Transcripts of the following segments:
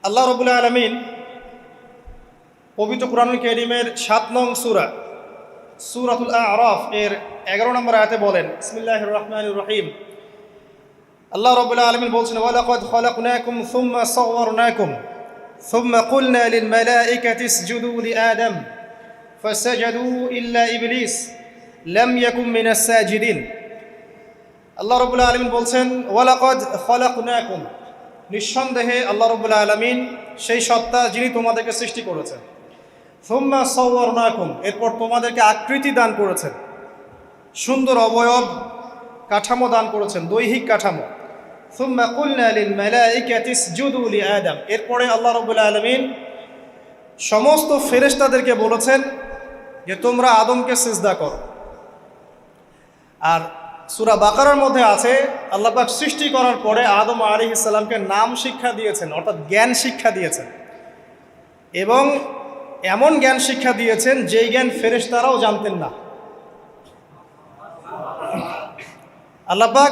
আল্লাহ রাব্বুল আলামিন পবিত্র কুরআনুল কারীমের ৭ নং সূরা সূরাতুল আ'রাফ এর ১১ নম্বর আয়াতে বলেন, বিসমিল্লাহির রহমানির রহিম। আল্লাহ রাব্বুল আলামিন বলছেন, ওয়ালাকাদ খালাকনাকুম সুম্মা সাওয়ারনাকুম সুম্মা কুলনা লিল মালাইকাতি ইসজুদু লিআদম ফাসাজাদু ইল্লা ইবলিস লাম ইয়াকুম মিনাস সাজিদিন। আল্লাহ রাব্বুল আলামিন বলছেন, ওয়ালাকাদ খালাকনাকুম, নিঃসন্দেহে আল্লাহ রাব্বুল আলামিন সেই সত্তা যিনি তোমাদেরকে সৃষ্টি করেছেন। সুম্মা সাওয়ারনাকুম, এরপর তোমাদেরকে আকৃতি দান করেছেন, সুন্দর অবয়ব কাঠামো দান করেছেন, দৈহিক কাঠামো। সুম্মা কুলনা লিল মালাইকাতি ইসজুদু লিআদম, এরপরে আল্লাহ রাব্বুল আলামিন সমস্ত ফেরেশতাদেরকে বলেছেন যে তোমরা আদমকে সিজদা করো। আর সূরা বাকারার মধ্যে আছে, আল্লাহ পাক সৃষ্টি করার পরে আদম আলাইহিস সালামকে নাম শিক্ষা দিয়েছেন, অর্থাৎ জ্ঞান শিক্ষা দিয়েছেন, এবং এমন জ্ঞান শিক্ষা দিয়েছেন যেই জ্ঞান ফেরেশতারাও জানতেন না। আল্লাহ পাক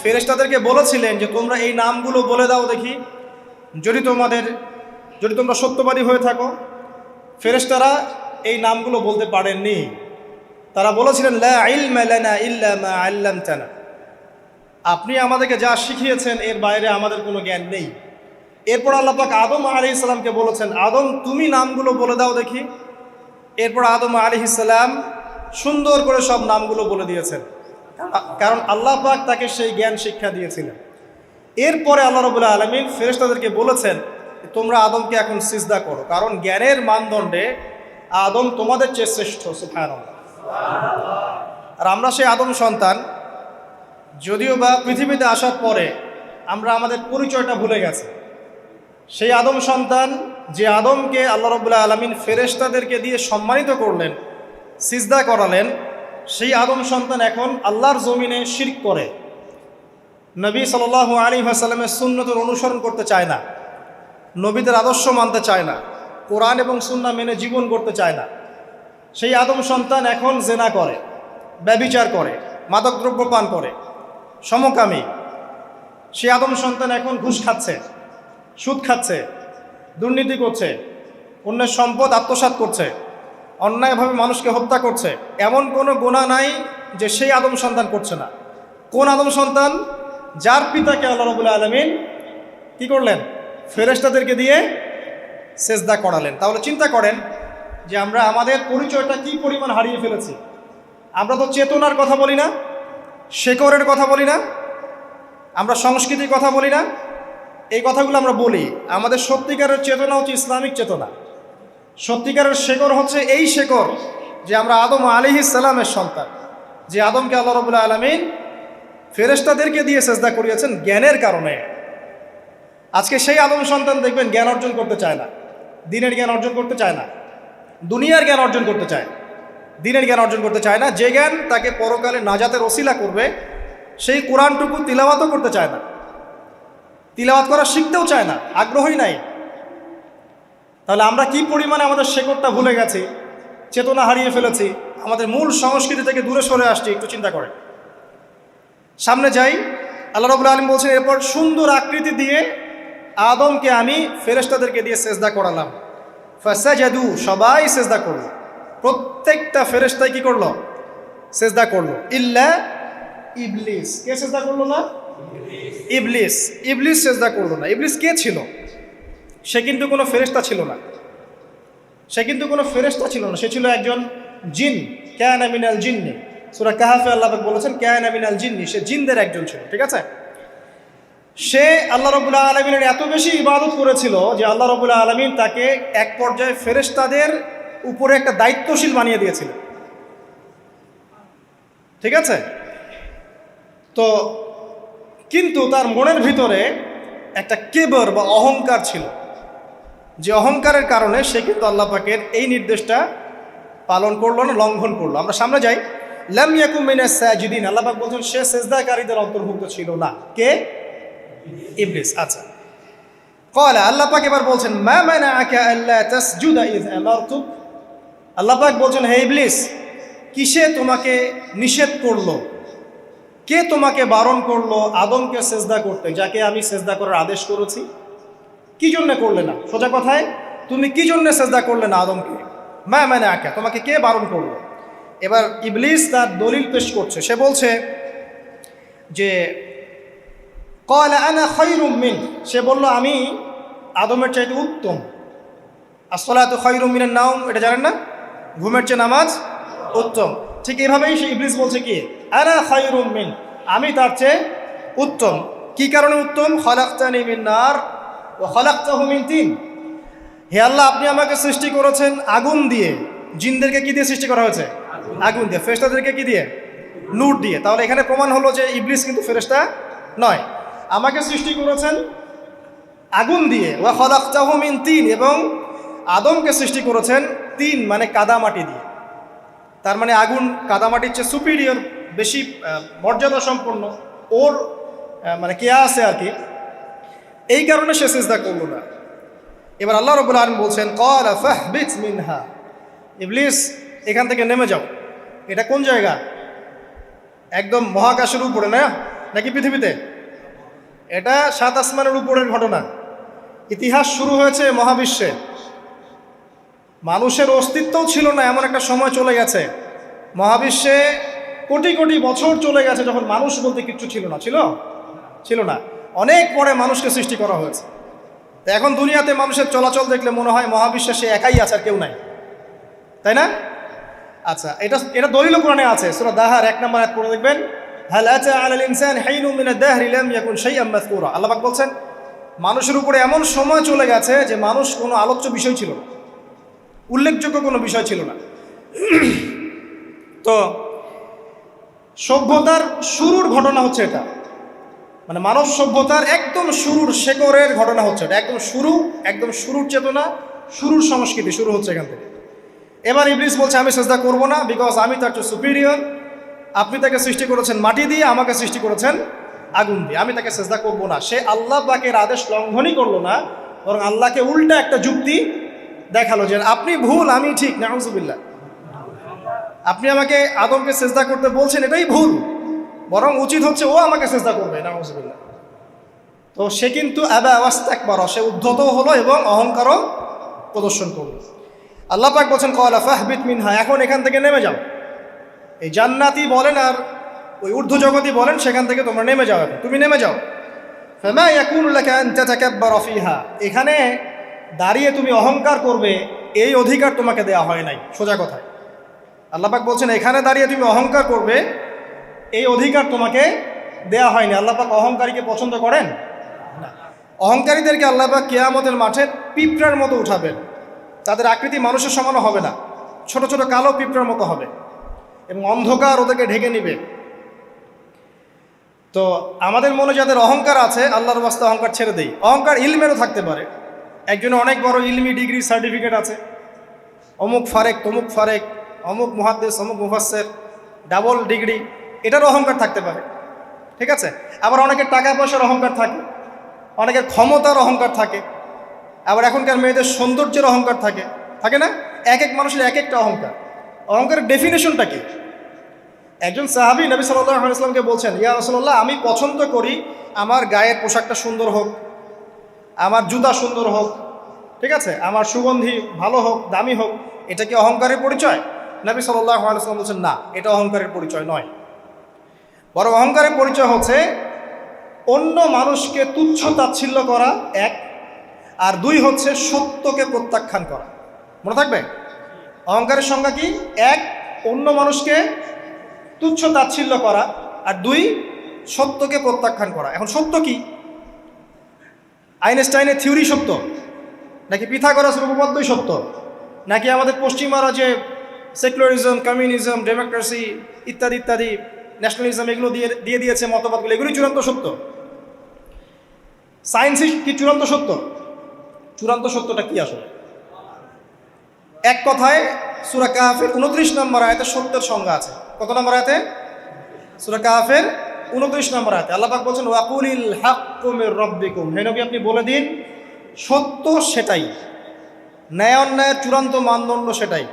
ফেরেশতাদেরকে বলেছিলেন যে তোমরা এই নামগুলো বলে দাও দেখি, যদি তোমরা সত্যবাদী হয়ে থাকো। ফেরেশতারা এই নামগুলো বলতে পারেননি। তারা বলেছিলেন, লা ইলমা লানা ইল্লা মা আল্লামতানা, আপনি আমাদেরকে যা শিখিয়েছেন এর বাইরে আমাদের কোনো জ্ঞান নেই। এরপর আল্লাহ পাক আদম আলাইহিস সালামকে বলেছেন, আদম তুমি নামগুলো বলে দাও দেখি। এরপর আদম আলাইহিস সালাম সুন্দর করে সব নামগুলো বলে দিয়েছেন, কারণ আল্লাহ পাক তাকে সেই জ্ঞান শিক্ষা দিয়েছিলেন। এরপরে আল্লাহ রাব্বুল আলামিন ফেরেশতাদেরকে বলেছেন, তোমরা আদমকে এখন সিজদা করো, কারণ জ্ঞানের মানদণ্ডে আদম তোমাদের চেয়ে শ্রেষ্ঠ। সুবহানাল্লাহ। আর আমরা সেই আদম সন্তান, যদিও বা পৃথিবীতে আসার পরে আমরা আমাদের পরিচয়টা ভুলে গেছি। সেই আদম সন্তান, যে আদমকে আল্লাহ রাব্বুল আলামিন ফেরেশতাদেরকে দিয়ে সম্মানিত করলেন, সিজদা করালেন, সেই আদম সন্তান এখন আল্লাহর জমিনে শিরক করে, নবী সাল্লাল্লাহু আলাইহি ওয়াসাল্লামের সুন্নতের অনুসরণ করতে চায় না, নবীদের আদর্শ মানতে চায় না, কোরআন এবং সুন্নাহ মেনে জীবন করতে চায় না। সেই আদম সন্তান এখন জেনা করে, ব্যভিচার করে, মাদকদ্রব্য পান করে, সমকামী। সেই আদম সন্তান এখন ঘুষ খাচ্ছে, সুদ খাচ্ছে, দুর্নীতি করছে, অন্যের সম্পদ আত্মসাৎ করছে, অন্যায়ভাবে মানুষকে হত্যা করছে। এমন কোনো গুনাহ নাই যে সেই আদম সন্তান করছে না। কোন আদম সন্তান? যার পিতাকে আল্লাহ রাব্বুল আলামিন কি করলেন? ফেরেশতাদেরকে দিয়ে সেজদা করালেন। তাহলে চিন্তা করেন যে আমরা আমাদের পরিচয়টা কি পরিমাণ হারিয়ে ফেলেছি। আমরা তো চেতনার কথা বলি না, শেকড়ের কথা বলি না, আমরা সংস্কৃতির কথা বলি না। এই কথাগুলো আমরা বলি। আমাদের সত্যিকারের চেতনা হচ্ছে ইসলামিক চেতনা। সত্যিকারের শেকড় হচ্ছে এই শেকড় যে আমরা আদম আলাইহিস সালামের সন্তান, যে আদমকে আল্লাহ রাব্বুল আলামিন ফেরেশতাদেরকে দিয়ে সেজদা করিয়েছেন জ্ঞানের কারণে। আজকে সেই আদম সন্তান দেখবেন জ্ঞান অর্জন করতে চায় না, দিনের জ্ঞান অর্জন করতে চায় না, দুনিয়ার জ্ঞান অর্জন করতে চায়, দিনের জ্ঞান অর্জন করতে চায় না। যে জ্ঞান তাকে পরকালে নাজাতের ওসিলা করবে, সেই কোরআনটুকু তিলাওয়াতও করতে চায় না, তিলাওয়াত করা শিখতেও চায় না, আগ্রহই নাই। তাহলে আমরা কি পরিমাণে আমাদের শেকড়টা ভুলে গেছি, চেতনা হারিয়ে ফেলেছি, আমাদের মূল সংস্কৃতি থেকে দূরে সরে আসছি। একটু চিন্তা করে সামনে যাই। আল্লাহ রাব্বুল আলামিন বলছেন, এরপর সুন্দর আকৃতি দিয়ে আদমকে আমি ফেরেশতাদেরকে দিয়ে সেজদা করালাম। ফাসাজাদু, সবাই সেজদা করলো, প্রত্যেকটা ফেরেশতাই কি করলো? সেজদা করলো। ইল্লা ইবলিস, কে সেজদা করলো না? ইবলিস। ইবলিস সেজদা করলো না। ইবলিস কে ছিল? সে কিন্তু কোনো ফেরেশতা ছিল না। সে ছিল একজন জিন। কানা মিনাল জিন্নি, সূরা কাহফে আল্লাহ পাক বলেছেন কানা মিনাল জিন্নি, সে জিনদের একজন ছিল। ঠিক আছে? সে আল্লাহ রাব্বুল আলামিনের এত বেশি ইবাদত করেছিল যে আল্লাহ রাব্বুল আলামিন তাকে এক পর্যায়ে ফেরেশতাদের উপরে একটা দায়িত্বশীল বানিয়ে দিয়েছিল। ঠিক আছে? তো কিন্তু তার মনের ভিতরে একটা কিবর বা অহংকার ছিল, যে অহংকারের কারণে সে কিন্তু আল্লাহ পাকের এই নির্দেশটা পালন করলো না, লঙ্ঘন করলো। আমরা সামনে যাই। লাম ইয়াকুম মিনাস সাজিদিন, আল্লাহ পাক বলছেন সে সিজদাকারীদের অন্তর্ভুক্ত ছিল না। কে? ইবলিস। আচ্ছা, ক্বালা, আল্লাহ পাক এবার বলছেন, মা মানাআকা আল্লা তাসজুদা ইয আমারতুক। আল্লাহ পাক বলছেন, হে ইবলিস, কিসে তোমাকে নিষেধ করলো, কে তোমাকে বারণ করলো আদমকে সিজদা করতে, যাকে আমি সিজদা করার আদেশ করেছি? কি জন্য করলে না? সোজা কথায়, তুমি কি জন্য সেজদা করলে না আদমকে? মানে আঁকা, তোমাকে কে বারণ করলো? এবার ইবলিস তার দলিল পেশ করছে। সে বলছে যে ক্বালা আনা খায়রুম মিন, সে বলল আমি আদমের চাইতে উত্তম। আসসালাতু খায়রুম মিনান নাওম, এটা জানেন না? ঘুমের চেয়ে নামাজ উত্তম। ঠিক এভাবেই সে ইবলিস বলছে কি, আনা খায়রুম মিন, আমি তার চেয়ে উত্তম। কি কারণে উত্তম? খালাকতানি মিন নার ওয়া খালাকতাহু মিন তিন। হে আল্লাহ, আপনি আমাকে সৃষ্টি করেছেন আগুন দিয়ে, জিনদেরকে কি দিয়ে সৃষ্টি করা হয়েছে? আগুন দিয়ে। ফেরেশতাদেরকে কি দিয়ে? নূর দিয়ে। তাহলে এখানে প্রমাণ হলো যে ইবলিস কিন্তু ফেরেশতা নয়। আমাকে সৃষ্টি করেছেন আগুন দিয়ে, ওয়া খালাকতাহু মিন তিন, এবং আদমকে সৃষ্টি করেছেন তিন মানে কাদামাটি দিয়ে। তার মানে আগুন কাদামাটির চেয়ে সুপিরিয়র, বেশি মর্যাদা সম্পন্ন, ওর মানে কেয়া আছে আর কি। এই কারণে সে সিজদা করল না। এবার আল্লাহ রাব্বুল আলামিন বলছেন ক্বালা ফাহবিত মিনহা, ইবলিস এখান থেকে নেমে যাও। এটা কোন জায়গা? একদম মহাকাশের উপরে না, নাকি পৃথিবীতে? এটা 7 আসমানের উপরের ঘটনা। ইতিহাস শুরু হয়েছে মহাবিশ্বে। মানুষের অস্তিত্বও ছিল না, এমন একটা সময় চলে গেছে। মহাবিশ্বে কোটি কোটি বছর চলে গেছে যখন মানুষ বলতে কিচ্ছু ছিল না। ছিল না। অনেক পরে মানুষকে সৃষ্টি করা হয়েছে। তো এখন দুনিয়াতে মানুষের চলাচল দেখলে মনে হয় মহাবিশ্বে সে একাই আছে, আর কেউ নাই, তাই না? আচ্ছা, এটা দলিল কোরআনে আছে। সূরা দাহার 1 নম্বর আয়াত পড়ে দেখবেন, হাল আতা আলাল ইনসান হাইনুম মিনাদ দাহরি লাম ইয়াকুন শাইআম মাযকুরা। আল্লাহ পাক বলছেন মানুষের উপরে এমন সময় চলে গেছে যে মানুষ কোনো আলোচ্য বিষয় ছিল না, উল্লেখযোগ্য কোনো বিষয় ছিল না। তো সভ্যতার শুরুর ঘটনা হচ্ছে এটা, মানে মানব সভ্যতার একদম শুরুর শেকড়ের ঘটনা হচ্ছে এটা। একদম শুরুর চেতনা, শুরুর সংস্কৃতি শুরু হচ্ছে এখান থেকে। এবার ইবলিস বলছে আমি সেজদা করব না, বিকজ আমি তার চেয়ে সুপিরিয়র। আপনি তাকে সৃষ্টি করেছেন মাটি দিয়ে, আমাকে সৃষ্টি করেছেন আগুন দিয়ে, আমি তাকে সেজদা করব না। সে আল্লাহ পাকের আদেশ লঙ্ঘনই করলো না, বরং আল্লাহকে উল্টা একটা যুক্তি দেখালো যে আপনি ভুল, আমি ঠিক। নাউজুবিল্লাহ, আপনি আমাকে আদমকে সেজদা করতে বলছেন, এটাই ভুল, বরং উচিত হচ্ছে ও আমাকে সেজদা করবে। নাউজুবিল্লাহ। তো সে কিন্তু আবা ওয়াস্তাকবার, সে উদ্ধত হলো এবং অহংকারও প্রদর্শন করলো। আল্লাহ পাক বলছেন ক্বালা ফাহবিত মিনহা, এখন এখান থেকে নেমে যাও। এই জান্নাতি বলেন আর ওই ঊর্ধ্ব জগতই বলেন, সেখান থেকে তোমরা নেমে যাও, তুমি নেমে যাও। ফামা ইয়াকুনু লাকা আন তাতাকাব্বারা ফিহা, এখানে দাঁড়িয়ে তুমি অহংকার করবে এই অধিকার তোমাকে দেওয়া হয় নাই। সোজা কথায় আল্লাহ পাক বলছেন এখানে দাঁড়িয়ে তুমি অহংকার করবে এই অধিকার তোমাকে দেওয়া হয়নি। আল্লাহ পাক অহংকারীকে পছন্দ করেন না। অহংকারীদেরকে আল্লাহ পাক কিয়ামতের মাঠে পিঁপড়ার মতো উঠাবেন। তাদের আকৃতি মানুষের সমানও হবে না, ছোট ছোট কালো পিঁপড়ার মতো হবে, এবং অন্ধকার ওদেরকে ঢেকে নিবে। তো আমাদের মনে যাদের অহংকার আছে, আল্লাহর ওয়াস্তে অহংকার ছেড়ে দেই। অহংকার ইলমেরও থাকতে পারে। একজনের অনেক বড় ইলমি ডিগ্রি সার্টিফিকেট আছে, অমুক ফারেক তমুক ফারেক, অমুক মুহাদ্দিস অমুক মুফাসসির, ডাবল ডিগ্রি, এটার অহংকার থাকতে পারে, ঠিক আছে। আবার অনেকের টাকা পয়সার অহংকার থাকে, অনেকের ক্ষমতার অহংকার থাকে, আবার এখনকার মেয়েদের সৌন্দর্যের অহংকার থাকে, থাকে না? এক এক মানুষের এক একটা অহংকার। অহংকারের ডেফিনেশনটা কি? একজন সাহাবী নবী সাল্লাল্লাহু আলাইহি ওয়াসাল্লামকে বলছেন, ইয়া রাসূলুল্লাহ, আমি পছন্দ করি আমার গায়ের পোশাকটা সুন্দর হোক, আমার জুতা সুন্দর হোক, ঠিক আছে, আমার সুগন্ধি ভালো হোক, দামি হোক। এটা কি অহংকারের পরিচয়? নবী সাল্লাল্লাহু আলাইহি ওয়াসাল্লাম বলছেন না, এটা অহংকারের পরিচয় নয়। বরং অহংকারের পরিচয় হচ্ছে অন্য মানুষকে তুচ্ছ তাচ্ছিল্য করা এক, আর দুই হচ্ছে সত্যকে প্রত্যাখ্যান করা। মনে থাকবে অহংকারের সংজ্ঞা কি? এক, অন্য মানুষকে তুচ্ছ তাচ্ছিল্য করা, আর দুই, সত্যকে প্রত্যাখ্যান করা। এখন সত্য কি? আইনস্টাইনের থিওরি সত্য, নাকি পিথাগোরাসের উপপাদ্যই সত্য, নাকি আমাদের পশ্চিমারা যে সেকুলারিজম, কমিউনিজম, ডেমোক্রেসি ইত্যাদি ইত্যাদি, ন্যাশনালিজম এগুলো দিয়ে দিয়েছে মতবাদগুলো, এগুলোই চূড়ান্ত সত্য? সায়েন্সই কি চূড়ান্ত সত্য? চূড়ান্ত সত্যটা কি আসলে? এক কথায় সূরা কাহফের 29 নম্বর আয়াতে সত্যের সংজ্ঞা আছে। কত নম্বর আয়াতে? সূরা কাহফের 29 নম্বর আয়াতে আল্লাহ পাক বলছেন ওয়াকুলিল হাক্কু মির রাব্বিকুম, হে নবী আপনি বলে দিন সত্য সেটাই, ন্যায় অন্যায়ের চূড়ান্ত মানদণ্ড সেটাই,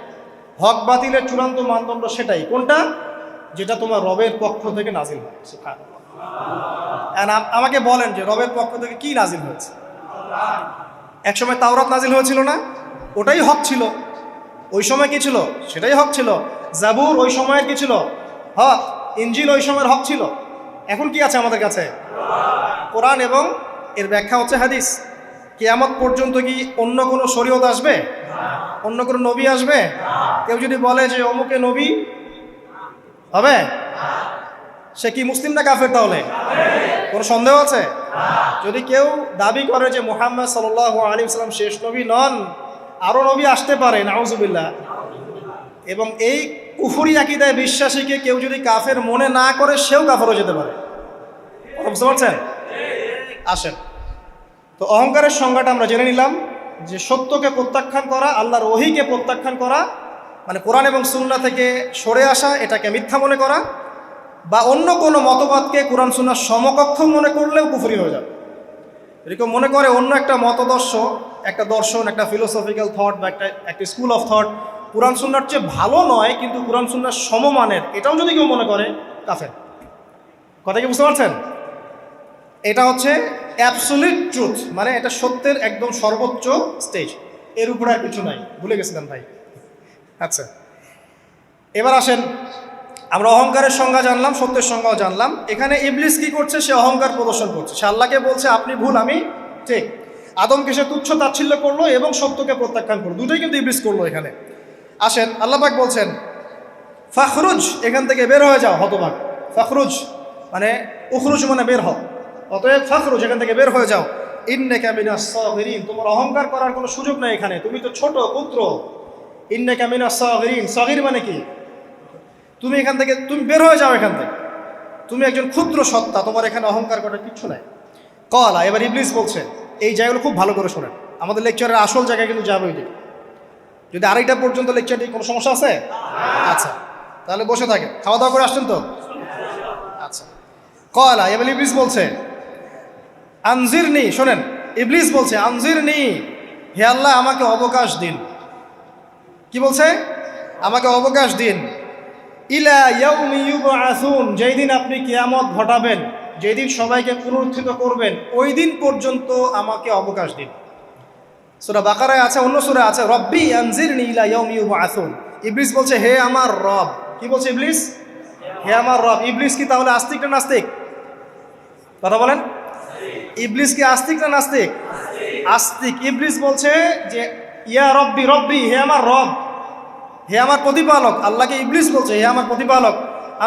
হক বাতিলের চূড়ান্ত মানদণ্ড সেটাই। কোনটা? যেটা তোমার রবের পক্ষ থেকে নাজিল হয়। সুবহানাল্লাহ। আমাকে বলেন যে রবের পক্ষ থেকে কি নাজিল হয়েছে? একসময় তাওরাত নাজিল হয়েছিল না, ওটাই হক ছিল। ওই সময় কি ছিল? সেটাই হক ছিল। জাবুর ওই সময়ের কি ছিল? হক। ইনজিল ওই সময়ের হক ছিল। এখন কি আছে আমাদের কাছে? কোরআন এবং এর ব্যাখ্যা হচ্ছে হাদিস। কিয়ামত পর্যন্ত কি অন্য কোনো শরীয়ত আসবে? অন্য কোনো নবী আসবে? কেউ যদি বলে যে অমুকে নবী হবে, সে কি মুসলিম না কাফের? তাহলে কোনো সন্দেহ আছে? যদি কেউ দাবি করে যে মুহাম্মদ সাল্লাল্লাহু আলাইহি ওয়াসাল্লাম শেষ নবী নন, আরও নবী আসতে পারে, নাউজুবিল্লাহ, এবং এই কুফরি আকীদায় বিশ্বাসীকে কেউ যদি কাফের মনে না করে, সেও কাফের হয়ে যেতে পারে। বুঝতে পারছেন? আসেন, তো অহংকারের সংজ্ঞাটা আমরা জেনে নিলাম যে সত্যকে প্রত্যাখ্যান করা, আল্লাহর ওহীকে প্রত্যাখ্যান করা, মানে কোরআন এবং সুন্নাহ থেকে সরে আসা, এটাকে মিথ্যা মনে করা, বা অন্য কোনো মতবাদকে কোরআন সুন্নাহর সমকক্ষ মনে করলেও কুফরি হয়ে যাবে। এরকম মনে করে অন্য একটা মতদর্শ, একটা দর্শন, একটা ফিলোসফিক্যাল থট বা একটা স্কুল অফ থট কোরআন সুন্নাহর চেয়ে ভালো নয়, কিন্তু কোরআন সুন্নাহর সমমানের, এটাও যদি কেউ মনে করে, কাফের। কথা কি বুঝতে পারছেন? এটা হচ্ছে অ্যাবসলিউট ট্রুথ, মানে এটা সত্যের একদম সর্বোচ্চ স্টেজ, এর উপরে আর কিছু নাই। ভুলে গেছিলাম ভাই। আচ্ছা, এবার আসেন, আমরা অহংকারের সংজ্ঞা জানলাম, সত্যের সংজ্ঞাও জানলাম। এখানে ইবলিস কি করছে? সে অহংকার প্রদর্শন করছে। সে আল্লাহকে বলছে আপনি ভুল, আমি ঠিক। আদমকে সে তুচ্ছ তাচ্ছিল্য করলো এবং সত্যকে প্রত্যাখ্যান করলো, দুটোই কিন্তু ইবলিস করলো এখানে। আসেন, আল্লাহ পাক বলছেন ফাখরুজ, এখান থেকে বের হয়ে যাও হতভাগ। ফাখরুজ মানে উখরুজ মানে বের হও, অতএব ফাখরুজ, এখান থেকে বের হয়ে যাও। ইন্নাকা মিনাস সাগিরিন, তোমার অহংকার করার কোনো সুযোগ নেই এখানে, তুমি তো ছোট পুত্র। ইন্নাকা মিনাস সাগিরিন, সাগির মানে কি? তুমি এখান থেকে, তুমি বের হয়ে যাও এখান থেকে, তুমি একজন ক্ষুদ্র সত্তা, তোমার এখানে অহংকার করার কিচ্ছু নাই। কলা, এবার ইবলিস বলছে, এই জায়গাগুলো খুব ভালো করে শোনেন, আমাদের লেকচারের আসল জায়গায় কিন্তু যাবে ওই দিকে। যদি আড়াইটা পর্যন্ত লেকচারটি কোনো সমস্যা আছে? আচ্ছা, তাহলে বসে থাকেন, খাওয়া দাওয়া করে আসছেন তো? আচ্ছা, কলা, এবার ইবলিস বলছে আনজিরনি, শোনেন, ইবলিস বলছে আনজিরনি, হে আল্লাহ আমাকে অবকাশ দিন। কি বলছে? আমাকে অবকাশ দিন। ইলা ইয়াউমি ইউবআসুন, যেই দিন আপনি কিয়ামত ঘটাবেন, যেই দিন সবাইকে পুনরুত্থিত করবেন, ওই দিন পর্যন্ত আমাকে অবকাশ দিন। সূরা বাকারায় আছে, অন্য সূরা আছে, রব্বি আনজিরনি ইলা ইয়াউমি ইউবআসুন। ইবলিস বলছে হে আমার রব। কি বলছে ইবলিস? হে আমার রব। ইবলিস কি তাহলে আস্তিক না নাস্তিক? কথা বলেন, ইবলিস কি আস্তিক না নাস্তিক? আস্তিক। ইবলিস বলছে যে ইয়া রব্বি, রব্বি হে আমার রব, হে আমার প্রতিপালক। আল্লাহকে ইবলিস বলছে হে আমার প্রতিপালক,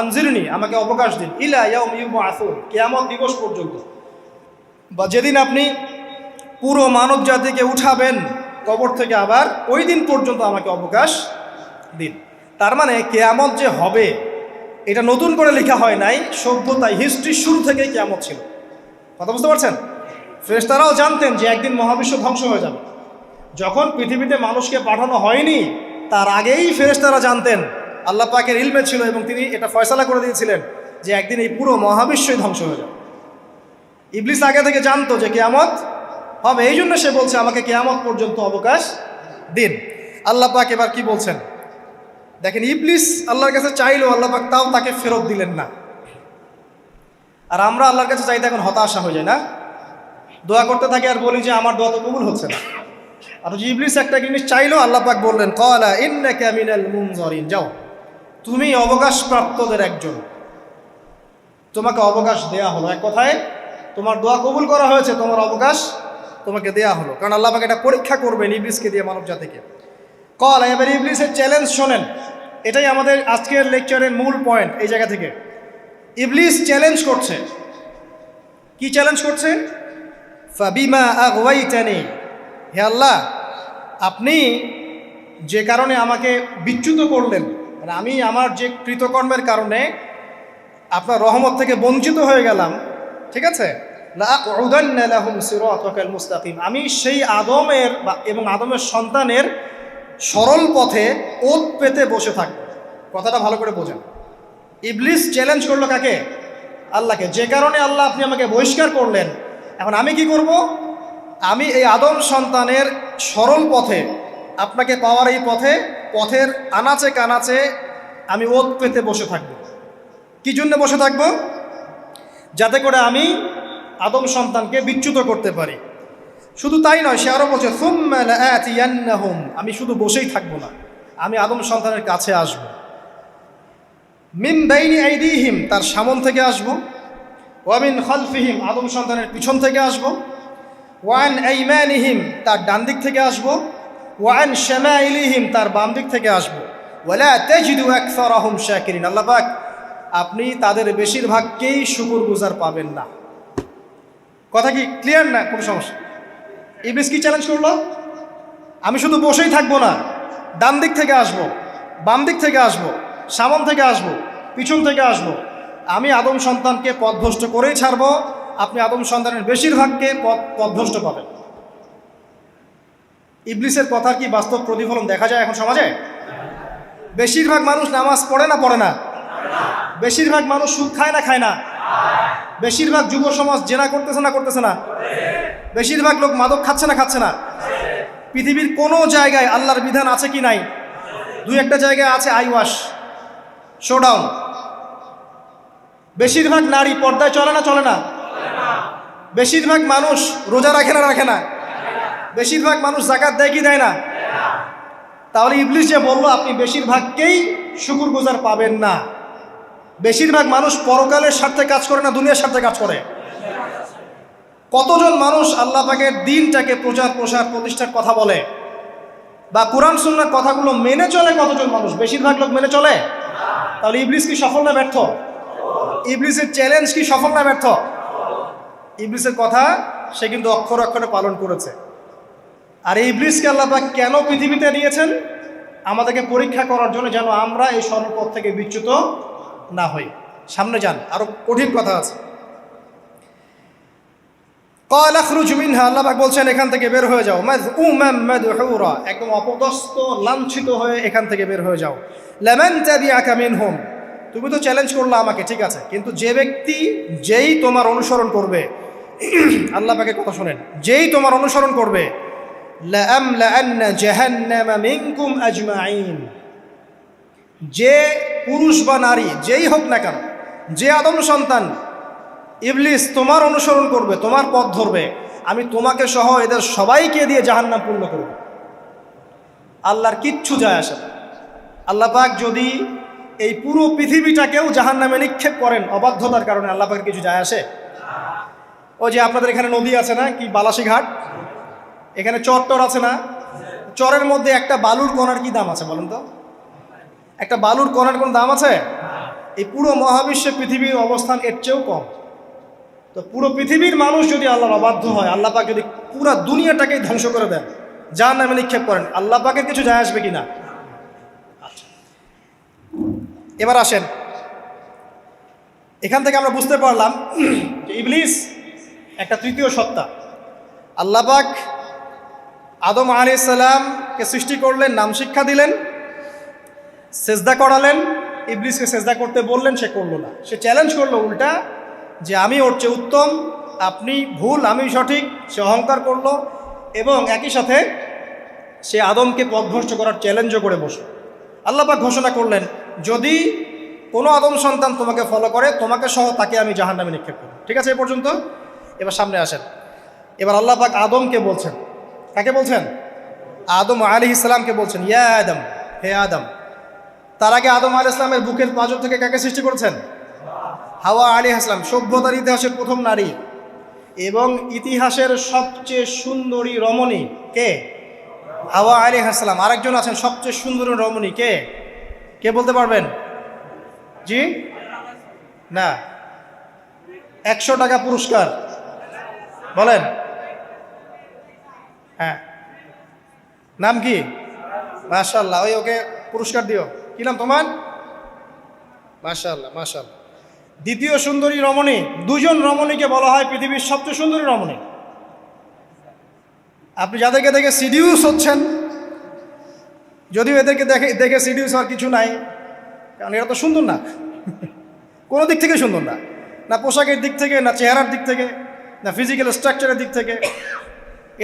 আনজিরনি আমাকে অবকাশ দিন, ইলা ইয়াউমি ইউবআসুন, কিয়ামত দিবস পর্যন্ত, বা যেদিন আপনি পুরো মানব জাতিকে উঠাবেন কবর থেকে, আবার ওই দিন পর্যন্ত আমাকে অবকাশ দিন। তার মানে কিয়ামত যে হবে এটা নতুন করে লেখা হয় নাই, সভ্যতায় হিস্ট্রির শুরু থেকেই কিয়ামত ছিল। কথা বুঝতে পারছেন? ফেরেশতারাও জানতেন যে একদিন মহাবিশ্ব ধ্বংস হয়ে যাবে। যখন পৃথিবীতে মানুষকে পাঠানো হয়নি তার আগেই ফেরেশতারা জানতেন, আল্লাহ পাকের ইলমে ছিল এবং তিনি এটা ফয়সালা করে দিয়েছিলেন যে একদিন এই পুরো মহাবিশ্বই ধ্বংস হয়ে যাবে। ইবলিস আগে থেকে জানতো যে কিয়ামত হবে, এই জন্য সে বলছে আমাকে কিয়ামত পর্যন্ত অবকাশ দিন। আল্লাহ পাক এবার কি বলছেন দেখেন, ইবলিস আল্লাহর কাছে চাইলো, আল্লাহ পাক তাও তাকে ফেরত দিলেন না। আর আমরা আল্লাহর কাছে চাইতে এখন হতাশা হয়ে যায় না, দোয়া করতে থাকি আর বলি যে আমার দোয়া তো কবুল হচ্ছে না। আর যে ইবলিস একটা জিনিস চাইলো, আল্লাহ পাক বললেন ক্বালা ইন্নাকা মিনাল মুনজারিন, যাও তুমি অবকাশপ্রাপ্তদের একজন, তোমাকে অবকাশ দেয়া হলো। এক কথায় তোমার দোয়া কবুল করা হয়েছে, তোমার অবকাশ তোমাকে দেয়া হলো, কারণ আল্লাহ পাক এটা পরীক্ষা করবেন ইবলিসকে দিয়ে, মানব জাতিকে। ক্বালা, এবার ইবলিসের চ্যালেঞ্জ শোনেন, এটাই আমাদের আজকের লেকচারের মূল পয়েন্ট। এই জায়গা থেকে ইবলিস চ্যালেঞ্জ করছে। কি চ্যালেঞ্জ করছে? ফাবিমা আগওয়াইতানি, হে আল্লাহ আপনি যে কারণে আমাকে বিচ্যুত করলেন, মানে আমি আমার যে কৃতকর্মের কারণে আপনার রহমত থেকে বঞ্চিত হয়ে গেলাম, ঠিক আছে, লাআকুদান্না লাহুম সিরাতাকাল মুস্তাকিম, আমি সেই আদমের এবং আদমের সন্তানের সরল পথে ওত পেতে বসে থাকব। কথাটা ভালো করে বোঝেন, ইবলিস চ্যালেঞ্জ করলো কাকে? আল্লাহকে। যে কারণে আল্লাহ আপনি আমাকে বহিষ্কার করলেন, এখন আমি কি করব? আমি এই আদম সন্তানের সরল পথে, আপনাকে পাওয়ার এই পথের আনাচে কানাচে আমি ওত পেতে বসে থাকব। কি জন্য বসে থাকব? যাতে করে আমি আদম সন্তানকে বিচ্যুত করতে পারি। শুধু তাই নয়, সে আরো বলছে সুম্মা লাআতিয়ান্নাহুম, আমি শুধু বসেই থাকবো না, আমি আদম সন্তানের কাছে আসব। মিন বাইনি আইদিহিম, তার সামন থেকে আসব। ওয়া মিন খালফিহিম, আদম সন্তানের পিছন থেকে আসব। ওয়া আন আইমানিহিম, তার ডান দিক থেকে আসব। ওয়া আন শামাইলিহিম, তার বাম দিক থেকে আসব। ওয়ালা তাজিদু আকসারাহুম শাকিরিন, আল্লাহ পাক আপনি তাদের বেশিরভাগকেই শুকরগুজার পাবেন না। কথা কি ক্লিয়ার না? কোনো সমস্যা? ইবলিস কি চ্যালেঞ্জ করলো? আমি শুধু বসেই থাকবো না, ডান দিক থেকে আসব, বাম দিক থেকে আসব, সামন থেকে আসব, পিছন থেকে আসব, আমি আদম সন্তানকে পথভ্রষ্ট করেই ছাড়ব, আপনি আদম সন্তানের বেশিরভাগকে পথভ্রষ্ট পাবেন। ইবলিসের কথার কি বাস্তব প্রতিফলন দেখা যায় এখন সমাজে? বেশিরভাগ মানুষ নামাজ পড়ে না পড়ে না? বেশিরভাগ মানুষ সুদ খায় না খায় না? বেশিরভাগ যুব সমাজ জেনা করতেছে না করতেছে না? বেশিরভাগ লোক মাদক খাচ্ছে না খাচ্ছে না? পৃথিবীর কোনো জায়গায় আল্লাহর বিধান আছে কি নাই? দুই একটা জায়গায় আছে আই ওয়াশ, শোডাউন। বেশিরভাগ নারী পর্দায় চলে না চলে না? বেশিরভাগ মানুষ রোজা রাখে না রাখে না? বেশিরভাগ মানুষ যাকাত দেয় কি দেয় না? তাহলে ইবলিস যে বললো আপনি বেশিরভাগকেই শুকরগুজার পাবেন না, বেশিরভাগ মানুষ পরকালের স্বার্থে কাজ করে না দুনিয়ার স্বার্থে কাজ করে? কতজন মানুষ আল্লাহ পাকের দ্বীনটাকে প্রচার প্রসার প্রতিষ্ঠার কথা বলে বা কোরআন সুন্নাহর কথাগুলো মেনে চলে? কতজন মানুষ? বেশিরভাগ লোক মেনে চলে। তাহলে ইবলিস কি সফল না ব্যর্থ? ইবলিসের চ্যালেঞ্জ কি সফল না ব্যর্থ? ইবলিসের কথা সে কিন্তু অক্ষর অক্ষরে পালন করেছে। আর এই ইবলিসকে আল্লাহ পাক কেন পৃথিবীতে নিয়েছেন? আমাদেরকে পরীক্ষা করার জন্য, যেন আমরা এই সর্বপথ থেকে বিচ্যুত না হই। সামনে যান, আরো কঠিন কথা আছে। ক্বাল আখরুজ মিনহা, আল্লাহ পাক বলছেন এখান থেকে বের হয়ে যাও। মাযউমান মাদহুরা, একদম অপদস্থ লাঞ্ছিত হয়ে এখান থেকে বের হয়ে যাও। লামান তাবিআকা মিনহুম, তুমি তো চ্যালেঞ্জ করলে আমাকে, ঠিক আছে, কিন্তু যে ব্যক্তি যেই তোমার অনুসরণ করবে, আল্লাহ পাকের কথা শোনেন, যেই তোমার অনুসরণ করবে, লাআমলাআন্না জাহান্নামা মিনকুম আজমাইন, যে পুরুষ বা নারী যেই হোক না কেন, যে আদম সন্তান ইবলিস তোমার অনুসরণ করবে, তোমার পথ ধরবে, আমি তোমাকে সহ এদের সবাইকে দিয়ে জাহান্নাম পূর্ণ করব। আল্লাহর কিচ্ছু যায় আসে না। আল্লাহ পাক যদি এই পুরো পৃথিবীটাকেও জাহান্নামে নিক্ষেপ করেন অবাধ্যতার কারণে, আল্লাহ পাকের কিছু যায় আসে? ওই যে আপনাদের এখানে নদী আছে না, কি বালাসী ঘাট, এখানে চর টর আছে না? চরের মধ্যে একটা বালুর কণার কি দাম আছে বলেন তো? একটা বালুর কণার কোন দাম আছে? এই পুরো মহাবিশ্বে পৃথিবীর অবস্থান এর চেয়েও কম। তো পুরো পৃথিবীর মানুষ যদি আল্লাহর অবাধ্য হয়, আল্লাহ পাক যদি পুরো দুনিয়াটাকেই ধ্বংস করে দেন, জাহান্নামে নিক্ষেপ করেন, আল্লাহ পাকের কিছু যায় আসবে কিনা? এবার আসেন, এখান থেকে আমরা বুঝতে পারলাম যে ইবলিস একটা তৃতীয় সত্তা। আল্লাহ পাক আদম আলাইহিস সালামকে সৃষ্টি করলেন, নাম শিক্ষা দিলেন, সেজদা করালেন, ইবলিসকে সেজদা করতে বললেন, সে করলো না। সে চ্যালেঞ্জ করলো উল্টা, যে আমি ওর চেয়ে উত্তম, আপনি ভুল আমি সঠিক। সে অহংকার করলো এবং একই সাথে সে আদমকে পথভ্রষ্ট করার চ্যালেঞ্জও করে বসলো। আল্লাহ পাক ঘোষণা করলেন, যদি কোনো আদম সন্তান তোমাকে ফলো করে, তোমাকে সহ তাকে আমি জাহান্নামে নিক্ষেপ করব। ঠিক আছে, এ পর্যন্ত। এবার সামনে আসেন। এবার আল্লাহ পাক আদমকে বলছেন, কাকে বলছেন? আদম আলাইহিস সালামকে বলছেন, ইয়া আদম, হে আদম। তার আগে আদম আলাইহিস সালামের বুকের পাঁজর থেকে কাকে সৃষ্টি করেছেন? হাওয়া আলাইহিস সালাম, সভ্যতার ইতিহাসের প্রথম নারী এবং ইতিহাসের সবচেয়ে সুন্দরী রমণী কে? হাওয়া আলাইহিস সালাম। আরেকজন আছেন সবচেয়ে সুন্দরী রমণী, কে? কে বলতে পারবেন? জি না, 100 টাকা পুরস্কার বলেন। হ্যাঁ, নাম কি? মাশাআল্লাহ, ওই ওকে পুরস্কার দিও। কি নাম তোমার? মাশাআল্লাহ মাশাআল্লাহ। দ্বিতীয় সুন্দরী রমণী, দুজন রমণীকে বলা হয় পৃথিবীর সবচেয়ে সুন্দরী রমণী। আপনি যাদেরকে দেখে সিডিউস হচ্ছেন, যদিও এদেরকে দেখে সিডিউস হওয়ার কিছু নাই, কারণ এরা তো সুন্দর না, কোনো দিক থেকে সুন্দর না, না পোশাকের দিক থেকে, না চেহারার দিক থেকে, না ফিজিক্যাল স্ট্রাকচারের দিক থেকে।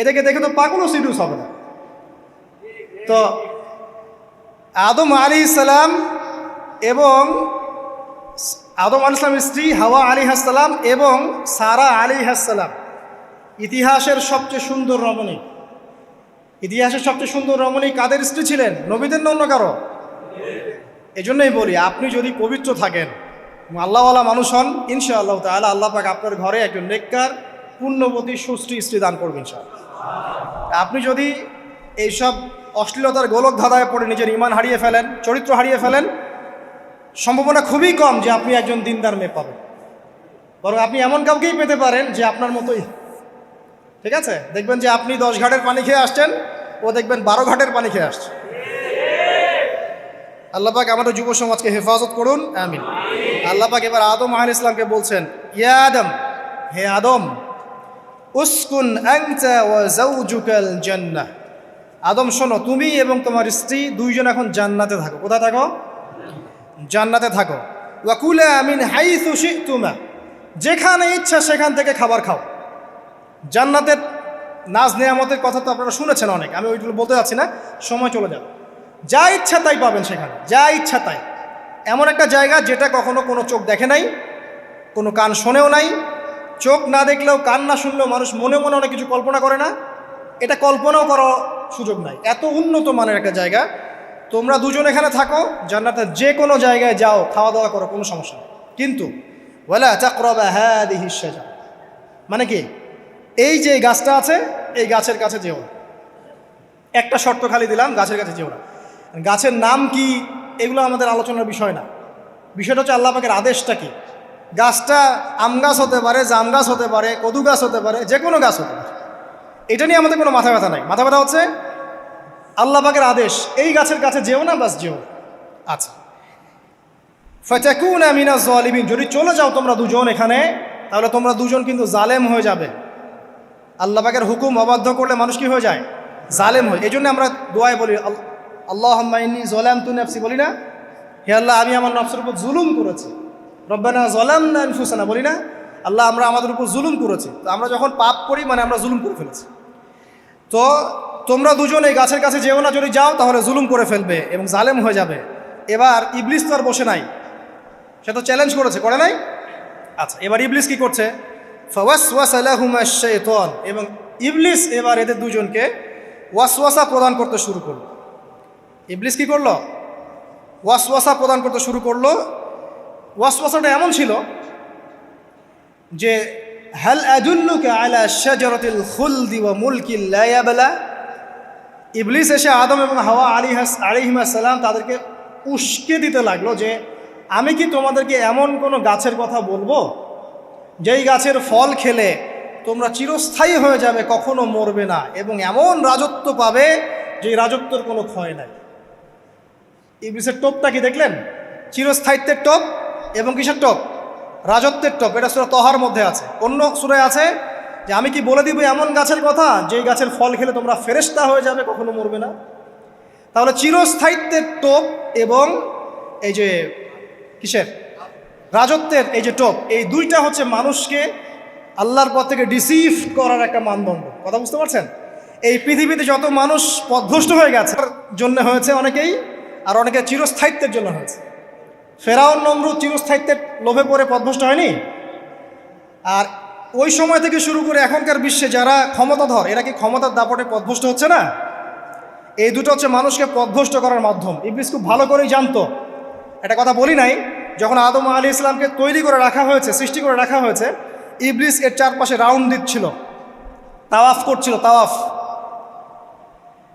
এদেরকে দেখে তো পাগলও সিডিউস হবে না। তো আদম আলাইহিস সালাম এবং আদম আলাইহিস সালামের স্ত্রী হাওয়া আলাইহিস সালাম এবং সারা আলাইহিস সালাম, ইতিহাসের সবচেয়ে সুন্দর রমণী, ইতিহাসের সবচেয়ে সুন্দর রমণী কাদের স্ত্রী ছিলেন? নবীদের না অন্য কারো? এজন্যই বলি, আপনি যদি পবিত্র থাকেন, আল্লাহওয়ালা মানুষ হন, ইনশাআল্লাহ তাআলা আল্লাহ পাক আপনার ঘরে একজন নেককার পুণ্যবতী সুশ্রী স্ত্রী দান করবেন ইনশাআল্লাহ। আপনি যদি এইসব অশ্লীলতার গোলক ধাঁধায় পড়ে নিজের ঈমান হারিয়ে ফেলেন, চরিত্র হারিয়ে ফেলেন, সম্ভাবনা খুবই কম যে আপনি একজন দিনদার মেয়ে পাবেন। বরং আপনি এমন কাউকেই পেতে পারেন যে আপনার মতোই, ঠিক আছে? দেখবেন যে আপনি 10 ঘাটের পানি খেয়ে আসছেন, ও দেখবেন 12 ঘাটের পানি খেয়ে আসছে। আল্লাহ পাক আমাদের যুব সমাজকে হেফাজত করুন, আমিন। আল্লাহ পাক এবার আদম আলাইহিস সালামকে বলছেন, ইয়া আদম, হে আদম, উসকুন আনতা ওয়া যাওজুকাল জান্নাহ। আদম শোনো, তুমি এবং তোমার স্ত্রী দুইজন এখন জান্নাতে থাকো। কোথায় থাকো? জান্নাতে থাকো। ওয়া কুলা মিন হাইসু শি'তুমা, যেখানে ইচ্ছা সেখান থেকে খাবার খাও। জান্নাতের নাজ নেয়ামতের কথা তো আপনারা শুনেছেন অনেক, আমি ওইগুলো বলতে যাচ্ছি না, সময় চলে যাবে। যা ইচ্ছা তাই পাবেন সেখানে, যা ইচ্ছা তাই। এমন একটা জায়গা যেটা কখনো কোনো চোখ দেখে নাই, কোনো কান শোনেও নাই। চোখ না দেখলেও, কান না শুনলেও মানুষ মনে মনে অনেক কিছু কল্পনা করে না, এটা কল্পনাও করার সুযোগ নাই। এত উন্নত মানের একটা জায়গা। তোমরা দুজন এখানে থাকো, জান্নাতের যে কোনো জায়গায় যাও, খাওয়া দাওয়া করো, কোনো সমস্যা নেই। কিন্তু ওয়ালা তাকরাবা হাদিহিশ শাজারা, মানে কি, এই যে গাছটা আছে, এই গাছের কাছে যেও না। একটা শর্ত খালি দিলাম, গাছের কাছে যেও না। গাছের নাম কি এগুলো আমাদের আলোচনার বিষয় না। বিষয়টা হচ্ছে আল্লাহ পাকের আদেশটা কি। গাছটা আম গাছ হতে পারে, জাম গাছ হতে পারে, কদু গাছ হতে পারে, যে কোনো গাছ হতে পারে। এটা নিয়ে আমাদের কোনো মাথা ব্যথা নাই। মাথা ব্যথা হচ্ছে আল্লাহ পাকের আদেশ, এই গাছের কাছে যেও না, বাস যেও না। আচ্ছা, ফাতাকুনা মিনাজ জালিমিন, যদি চলে যাও তোমরা দুজন এখানে, তাহলে তোমরা দুজন কিন্তু জালেম হয়ে যাবে। আল্লাহ পাকের হুকুম অবাধ্য করলে মানুষ কি হয়ে যায়? জালেম হয়। এই জন্য আমরা দোয়ায় বলি, আল্লাহুম্মা ইন্নী যালামতু নাফসি, বলি না? হে আল্লাহ, আমি আমার নফসের উপর জুলুম করেছি। রব্বানা যালামনা আনফুসানা, বলি না? আল্লাহ, আমরা আমাদের উপর জুলুম করেছি। তো আমরা যখন পাপ করি, মানে আমরা জুলুম করে ফেলেছি। তো তোমরা দুজন এই গাছের কাছে যেও না, যদি যাও তাহলে জুলুম করে ফেলবে এবং জালেম হয়ে যাবে। এবার ইবলিস তো আর বসে নাই, সে তো চ্যালেঞ্জ করেছে, করে নাই? আচ্ছা, এবার ইবলিস কি করছে? ফাওয়াসওয়াসা লাহুমা শাইতান, এবং ইবলিস এবার এদের দুজনকে ওয়াসওয়াসা প্রদান করতে শুরু করলো। ইবলিস কি করলো? ওয়াসওয়াসা প্রদান করতে শুরু করলো। ওয়াসওয়াসাটা এমন ছিল যে, হাল আদুল্লুকা আলা শাজারাতিল খুলদি ওয়া মুলকিন লা ইয়াবলা। ইবলিস এসে আদম এবং হাওয়া আলাইহিস সালাম তাদেরকে উস্কে দিতে লাগলো যে, আমি কি তোমাদেরকে এমন কোনো গাছের কথা বলবো যেই গাছের ফল খেলে তোমরা চিরস্থায়ী হয়ে যাবে, কখনো মরবে না, এবং এমন রাজত্ব পাবে যে রাজত্বর কোনো ক্ষয় নাই। ইবলিসের টোপটা কি দেখলেন? চিরস্থায়িত্বের টোপ এবং কিসের টোপ? রাজত্বের টোপ। এটা সূরা তহার মধ্যে আছে। অন্য সূরায় আছে যে, আমি কি বলে দিব এমন গাছের কথা যেই গাছের ফল খেলে তোমরা ফেরেশতা হয়ে যাবে, কখনো মরবে না। তাহলে চিরস্থায়িত্বের টোপ এবং এই যে কিসের? রাজত্বের এই যে টোপ, এই দুইটা হচ্ছে মানুষকে আল্লাহর পথ থেকে ডিসিভ করার একটা মানদণ্ড। কথা বুঝতে পারছেন? এই পৃথিবীতে যত মানুষ পথভ্রষ্ট হয়ে গেছে জন্য হয়েছে অনেকেই, আর অনেকে চিরস্থায়িত্বের জন্য হয়েছে। ফেরাউন নমরুদ চিরস্থায়িত্বের লোভে পড়ে পথভ্রষ্ট হয়নি? আর ওই সময় থেকে শুরু করে এখনকার বিশ্বে যারা ক্ষমতাধর, এরা কি ক্ষমতার দাপটে পথভ্রষ্ট হচ্ছে না? এই দুটো হচ্ছে মানুষকে পথভ্রষ্ট করার মাধ্যম। ইবলিস খুব ভালো করেই জানতো। একটা কথা বলি নাই, যখন আদম আলাইহিস সালামকে তৈরি করে রাখা হয়েছে, সৃষ্টি করে রাখা হয়েছে, ইবলিস এর চারপাশে রাউন্ড দিচ্ছিল, তাওয়াফ করছিল, তাওয়াফ।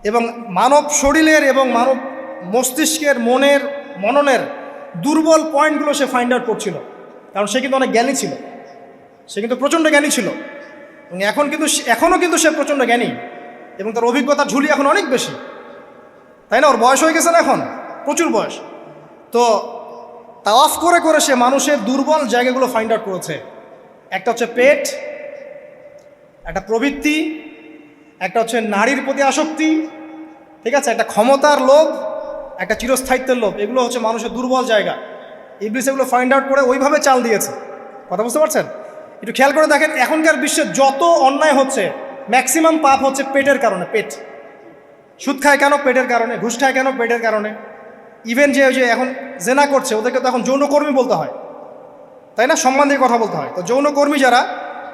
এবং মানব শরীরের এবং মানব মস্তিষ্কের, মননের দুর্বল পয়েন্টগুলো সে ফাইন্ড আউট করছিল। কারণ সে কিন্তু অনেক জ্ঞানী ছিল, সে কিন্তু প্রচণ্ড জ্ঞানী ছিল, এবং এখনও কিন্তু সে প্রচণ্ড জ্ঞানী, এবং তার অভিজ্ঞতার ঝুলি এখন অনেক বেশি, তাই না? ওর বয়স হয়ে গেছে না এখন, প্রচুর বয়স। তো তাওয়াফ করে করে সে মানুষের দুর্বল জায়গাগুলো ফাইন্ড আউট করেছে। একটা হচ্ছে পেট, একটা প্রবৃত্তি, একটা হচ্ছে নারীর প্রতি আসক্তি, ঠিক আছে, একটা ক্ষমতার লোভ, একটা চিরস্থায়িত্বের লোভ। এগুলো হচ্ছে মানুষের দুর্বল জায়গা। ইবলিস এগুলো ফাইন্ড আউট করে ওইভাবে চাল দিয়েছে। কথা বুঝতে পারছেন? একটু খেয়াল করে দেখেন, এখনকার বিশ্বে যত অন্যায় হচ্ছে, ম্যাক্সিমাম পাপ হচ্ছে পেটের কারণে। পেট। সুদ খায় কেন? পেটের কারণে। ঘুষ খায় কেন? পেটের কারণে। ইভেন যে এখন জেনা করছে, ওদেরকে তো এখন যৌনকর্মী বলতে হয়, তাই না? সম্মান দিয়ে কথা বলতে হয়। তো যৌনকর্মী যারা,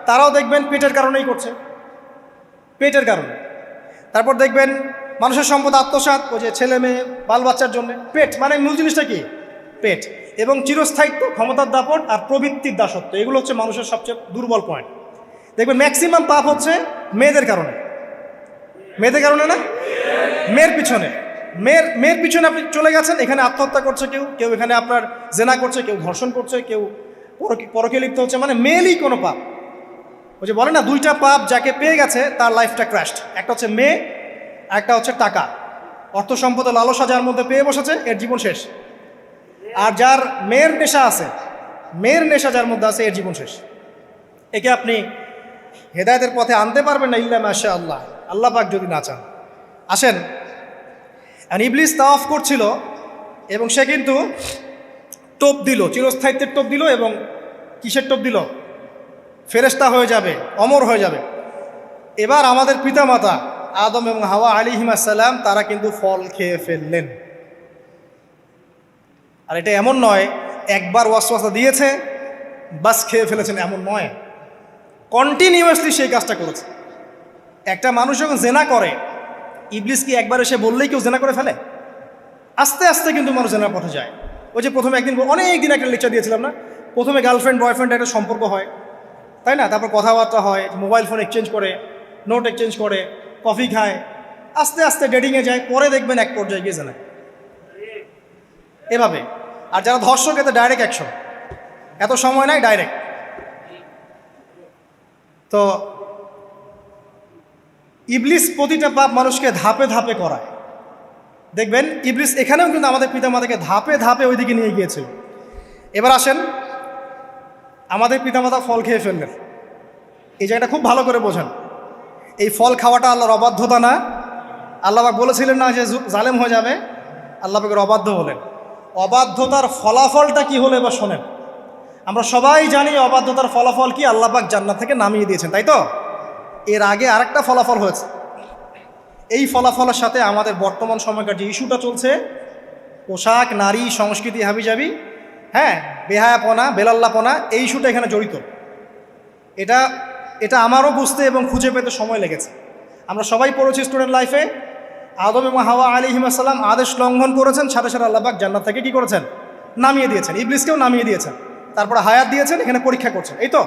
তারাও দেখবেন পেটের কারণেই করছে। পেটের কারণে। তারপর দেখবেন মানুষের সম্পদ আত্মসাৎ, ওই যে ছেলে মেয়ে বাল বাচ্চার জন্য। পেট মানে মূল জিনিসটা কি? পেট। এবং চিরস্থায়িত্ব, ক্ষমতার দাপট আর প্রবৃত্তির দাসত্ব, এগুলো হচ্ছে মানুষের সবচেয়ে দুর্বল পয়েন্ট। দেখবেন ম্যাক্সিমাম পাপ হচ্ছে মেয়েদের কারণে। মেয়েদের কারণে না, মেয়ের পিছনে। মেয়ের পিছনে আপনি চলে গেছেন, এখানে আত্মহত্যা করছে কেউ, কেউ এখানে আপনার জেনা করছে, কেউ ধর্ষণ করছে, কেউ পরকে লিপ্ত হচ্ছে, মানে মেয়েরই কোনো পাপ। ওই যে বলে না, দুইটা পাপ যাকে পেয়ে গেছে তার লাইফটা ক্র্যাশড। একটা হচ্ছে মেয়ে, একটা হচ্ছে টাকা। অর্থ সম্পদ লালসা যার মধ্যে পেয়ে বসেছে, এর জীবন শেষ। আর যার মেয়ের নেশা আছে, মেয়ের নেশা যার মধ্যে আছে, এর জীবন শেষ। একে আপনি হেদায়েতের পথে আনতে পারবেন না ইল্লা মাশা আল্লাহ, আল্লাহ পাক যদি না চান। আসেন, ইবলিস তাওয়াফ করছিল এবং সে কিন্তু টোপ দিল, চিরস্থায়িত্বের টোপ দিল। এবং কিসের টোপ দিল? ফেরেশতা হয়ে যাবে, অমর হয়ে যাবে। এবার আমাদের পিতামাতা আদম এবং হাওয়া আলাইহিস সালাম তারা কিন্তু ফল খেয়ে ফেললেন। আর এটা এমন নয় একবার ওয়াসওয়াসা দিয়েছে বাস খেয়ে ফেলেছেন, এমন নয়। কন্টিনিউয়াসলি সেই কাজটা করেছে। একটা মানুষ যখন জেনা করে, ইবলিস কি একবার এসে বললেই কেউ জেনা করে ফেলে? আস্তে আস্তে কিন্তু মানুষ জেনার পথে যায়। ওই যে প্রথমে একদিন, অনেক দিন একটা লেকচার দিয়েছিলাম না, প্রথমে গার্লফ্রেন্ড বয়ফ্রেন্ড একটা সম্পর্ক হয়, তাই না? তারপর কথাবার্তা হয়, মোবাইল ফোন এক্সচেঞ্জ করে, নোট এক্সচেঞ্জ করে, কফি খায়, আস্তে আস্তে ডেটিংয়ে যায়, পরে দেখবেন এক পর্যায়ে গিয়ে জেনা। এভাবে। আর যারা ধর্ষক, এতে ডাইরেক্ট অ্যাকশন, এত সময় নাই, ডাইরেক্ট। তো ইবলিস প্রতিটা পাপ মানুষকে ধাপে ধাপে করায়। দেখবেন ইবলিস এখানেও কিন্তু আমাদের পিতামাতাকে ধাপে ধাপে ওইদিকে নিয়ে গিয়েছিল। এবার আসেন, আমাদের পিতামাতা ফল খেয়ে ফেললেন, এই জায়গাটা খুব ভালো করে বোঝেন। এই ফল খাওয়াটা আল্লাহর অবাধ্যতা না। আল্লাহ পাক বলেছিলেন না যে জালেম হয়ে যাবে, আল্লাহ পাকের অবাধ্য হলেন। অবাধ্যতার ফলাফলটা কি হলো এবার শোনেন। আমরা সবাই জানি অবাধ্যতার ফলাফল কি, আল্লাহ পাক জান্নাত থেকে নামিয়ে দিয়েছেন, তাই তো? এর আগে আরেকটা ফলাফল হয়েছে। এই ফলাফলের সাথে আমাদের বর্তমান সময়কার যে ইস্যুটা চলছে, পোশাক, নারী, সংস্কৃতি, হাবিজাবি, হ্যাঁ, বেহায়াপনা, বেলাল্লাপনা, এই ইস্যুটা এখানে জড়িত। এটা আমারও বুঝতে এবং খুঁজে পেতে সময় লেগেছে। আমরা সবাই পড়েছি স্টুডেন্ট লাইফে, আদম এবং হাওয়া আলাইহিস সালাম আদেশ লঙ্ঘন করেছেন, সাথে সাথে আল্লাহ পাক জান্নাত থেকে কি করেছেন? নামিয়ে দিয়েছেন। ইবলিসকেও নামিয়ে দিয়েছেন, তারপরে হায়াত দিয়েছেন, এখানে পরীক্ষা করছেন, এই তো।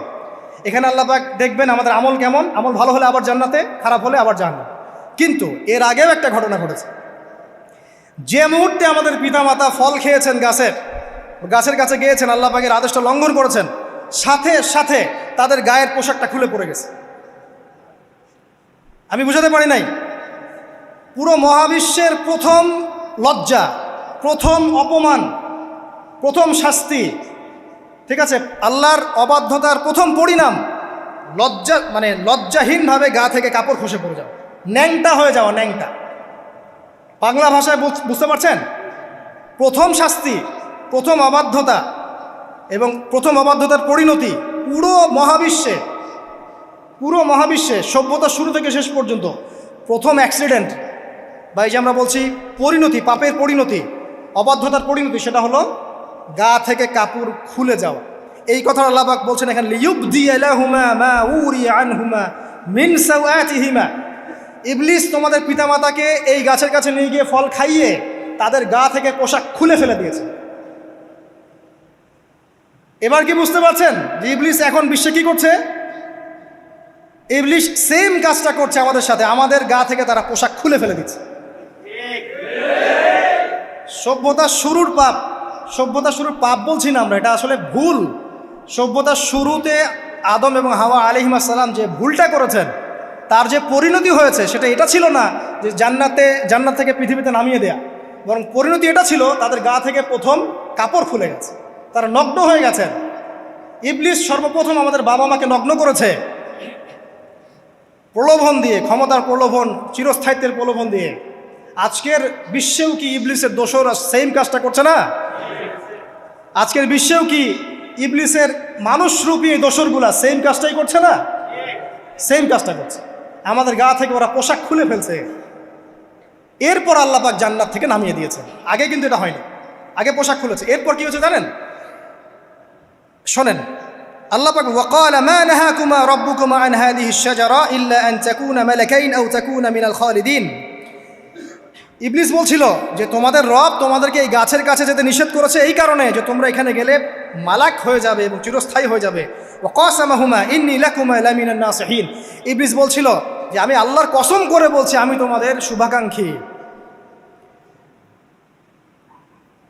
এখানে আল্লাহ পাক দেখবেন আমাদের আমল কেমন, আমল ভালো হলে আবার জান্নাতে, খারাপ হলে আবার জাহান্নাম। কিন্তু এর আগেও একটা ঘটনা ঘটেছে। যে মুহূর্তে আমাদের পিতামাতা ফল খেয়েছেন গাছের কাছে গিয়েছেন, আল্লাহ পাকের আদেশটা লঙ্ঘন করেছেন, সাথে সাথে তাদের গায়ের পোশাকটা খুলে পড়ে গেছে। আমি বুঝাতে পারি নাই, পুরো মহাবিশ্বের প্রথম লজ্জা, প্রথম অপমান, প্রথম শাস্তি, ঠিক আছে, আল্লাহর অবাধ্যতার প্রথম পরিণাম লজ্জাহীনভাবে গা থেকে কাপড় খসে পড়ে যাওয়া, ন্যাংটা হয়ে যাওয়া, ন্যাংটা। বাংলা ভাষায় বুঝতে পারছেন? প্রথম শাস্তি, প্রথম অবাধ্যতা এবং প্রথম অবাধ্যতার পরিণতি পুরো মহাবিশ্বে সভ্যতার শুরু থেকে শেষ পর্যন্ত প্রথম অ্যাক্সিডেন্ট, বা এই যে আমরা বলছি পরিণতি, পাপের পরিণতি, অবাধ্যতার পরিণতি, সেটা হলো গা থেকে কাপড় খুলে যাওয়া। এই কথা আল্লাহ পাক বলছেন এখানে, লিয়ুবদিয়া লাহুমা মা উরিয়া আনহুমা মিন সাওআতিহিমা। ইবলিস তোমাদের পিতামাতাকে এই গাছের কাছে নিয়ে গিয়ে ফল খাইয়ে তাদের গা থেকে পোশাক খুলে ফেলে দিয়েছে। এবার কি বুঝতে পারছেন যে ইবলিস এখন বিশ্বে কি করছে? ইবলিস সেম কাজটা করছে আমাদের সাথে, আমাদের গা থেকে তারা পোশাক খুলে ফেলে দিচ্ছে। সভ্যতার শুরুর পাপ বলছি না আমরা, এটা আসলে ভুল। সভ্যতার শুরুতে আদম এবং হাওয়া আলাইহিস সালাম যে ভুলটা করেছেন, তার যে পরিণতি হয়েছে সেটা এটা ছিল না যে জান্নাত থেকে পৃথিবীতে নামিয়ে দেয়া, বরং পরিণতি এটা ছিল তাদের গা থেকে প্রথম কাপড় খুলে গেছে, তারা নগ্ন হয়ে গেছেন। ইবলিস সর্বপ্রথম আমাদের বাবা মাকে নগ্ন করেছে প্রলোভন দিয়ে, ক্ষমতার প্রলোভন, চিরস্থায়িত্বের প্রলোভন দিয়ে। আজকের বিশ্বেও কি ইবলিসের দোসররা সেম কাজটা করছে না? আজকের বিশ্বেও কি ইবলিসের মানুষরূপী দোসরগুলা সেম কাজটাই করছে না? সেম কাজটা করছে। আমাদের গা থেকে ওরা পোশাক খুলে ফেলছে, এরপর আল্লাহ পাক জান্নাত থেকে নামিয়ে দিয়েছে। আগে কিন্তু এটা হয়নি, আগে পোশাক খুলেছে। এরপর কি হয়েছে জানেন? শোনেন, আল্লাহ পাক ওয়াকালা মা নাহাকুমা রাব্বুকুমা আন হাযিহি আশ-শাজারা ইল্লা আন তাকুনা মালাকাইন আও তাকুনা মিনাল খালিদিন। ইবলিস বলছিল যে তোমাদের রব তোমাদেরকে এই গাছের কাছে যেতে নিষেধ করেছে এই কারণে যে তোমরা এখানে গেলে মালাক হয়ে যাবে এবং চিরস্থায়ী হয়ে যাবে। ওয়া কাসামাহুমা ইন্নী লাকুমা লামিনান নাসিহিন। ইবলিস বলছিল যে আমি আল্লাহর কসম করে বলছি আমি তোমাদের শুভাকাঙ্ক্ষী।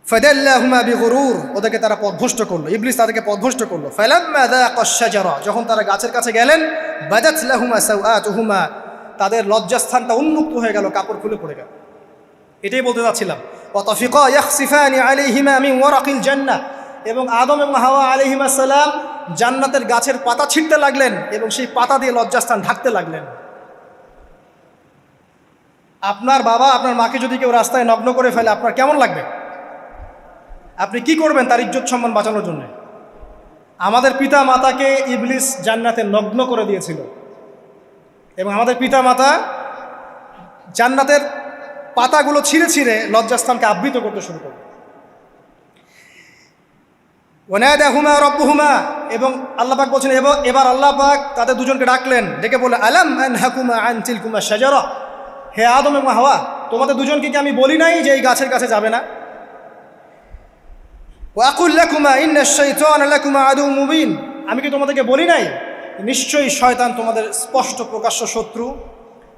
ফাদাল্লাহুমা বিগুরুর, ওদেরকে তারা পথভ্রষ্ট করলো, ইবলিস তাদেরকে পথভ্রষ্ট করলো। ফালাম্মা যাকাশ শাজারা, যখন তারা গাছের কাছে গেলেন, বাদাত লাহুমা সাওআতুহুমা, তাদের লজ্জাস্থানটা উন্মুক্ত হয়ে গেল, কাপড় খুলে পড়ে গেল। এটাই বলতে যাচ্ছিলাম। ওয়া তাফিকা ইয়াখসিফানি আলাইহিমা মিন ওয়ারাকিল জান্নাহ, এবং আদম এবং হাওয়া আলাইহিমা সালাম জান্নাতের গাছের পাতা ছিঁড়তে লাগলেন এবং সেই পাতা দিয়ে লজ্জাস্থান ঢাকতে লাগলেন। আপনার বাবা আপনার মাকে যদি কেউ রাস্তায় নগ্ন করে ফেলে আপনার কেমন লাগবে? আপনি কি করবেন তার ইজ্জত সম্মান বাঁচানোর জন্য? আমাদের পিতা মাতাকে ইবলিস জান্নাতে নগ্ন করে দিয়েছিল এবং আমাদের পিতা মাতা জান্নাতের পাতাগুলো ছিঁড়ে ছিঁড়ে লজ্জাস্থানকে আবৃত করতে শুরু করল। ওয়ানাদাহুমা রাব্বুহুমা, এবং আল্লাহ পাক বলছেন এবার আল্লাহ পাক তাদের দুজনকে ডাকলেন, ডেকে বলে আলাম আনহাকুমা আন তিলকুমা শাজারা, হে আদম এবং হাওয়া তোমাদের দুজনকে কি আমি বলি নাই যে এই গাছের কাছে যাবে না? ওয়াকুল লাকুমা ইন্নাশ শাইতানা লাকুমা আদুউম মুবিন, আমি কি তোমাদেরকে বলি নাই নিশ্চয়ই শয়তান তোমাদের স্পষ্ট প্রকাশ্য শত্রু?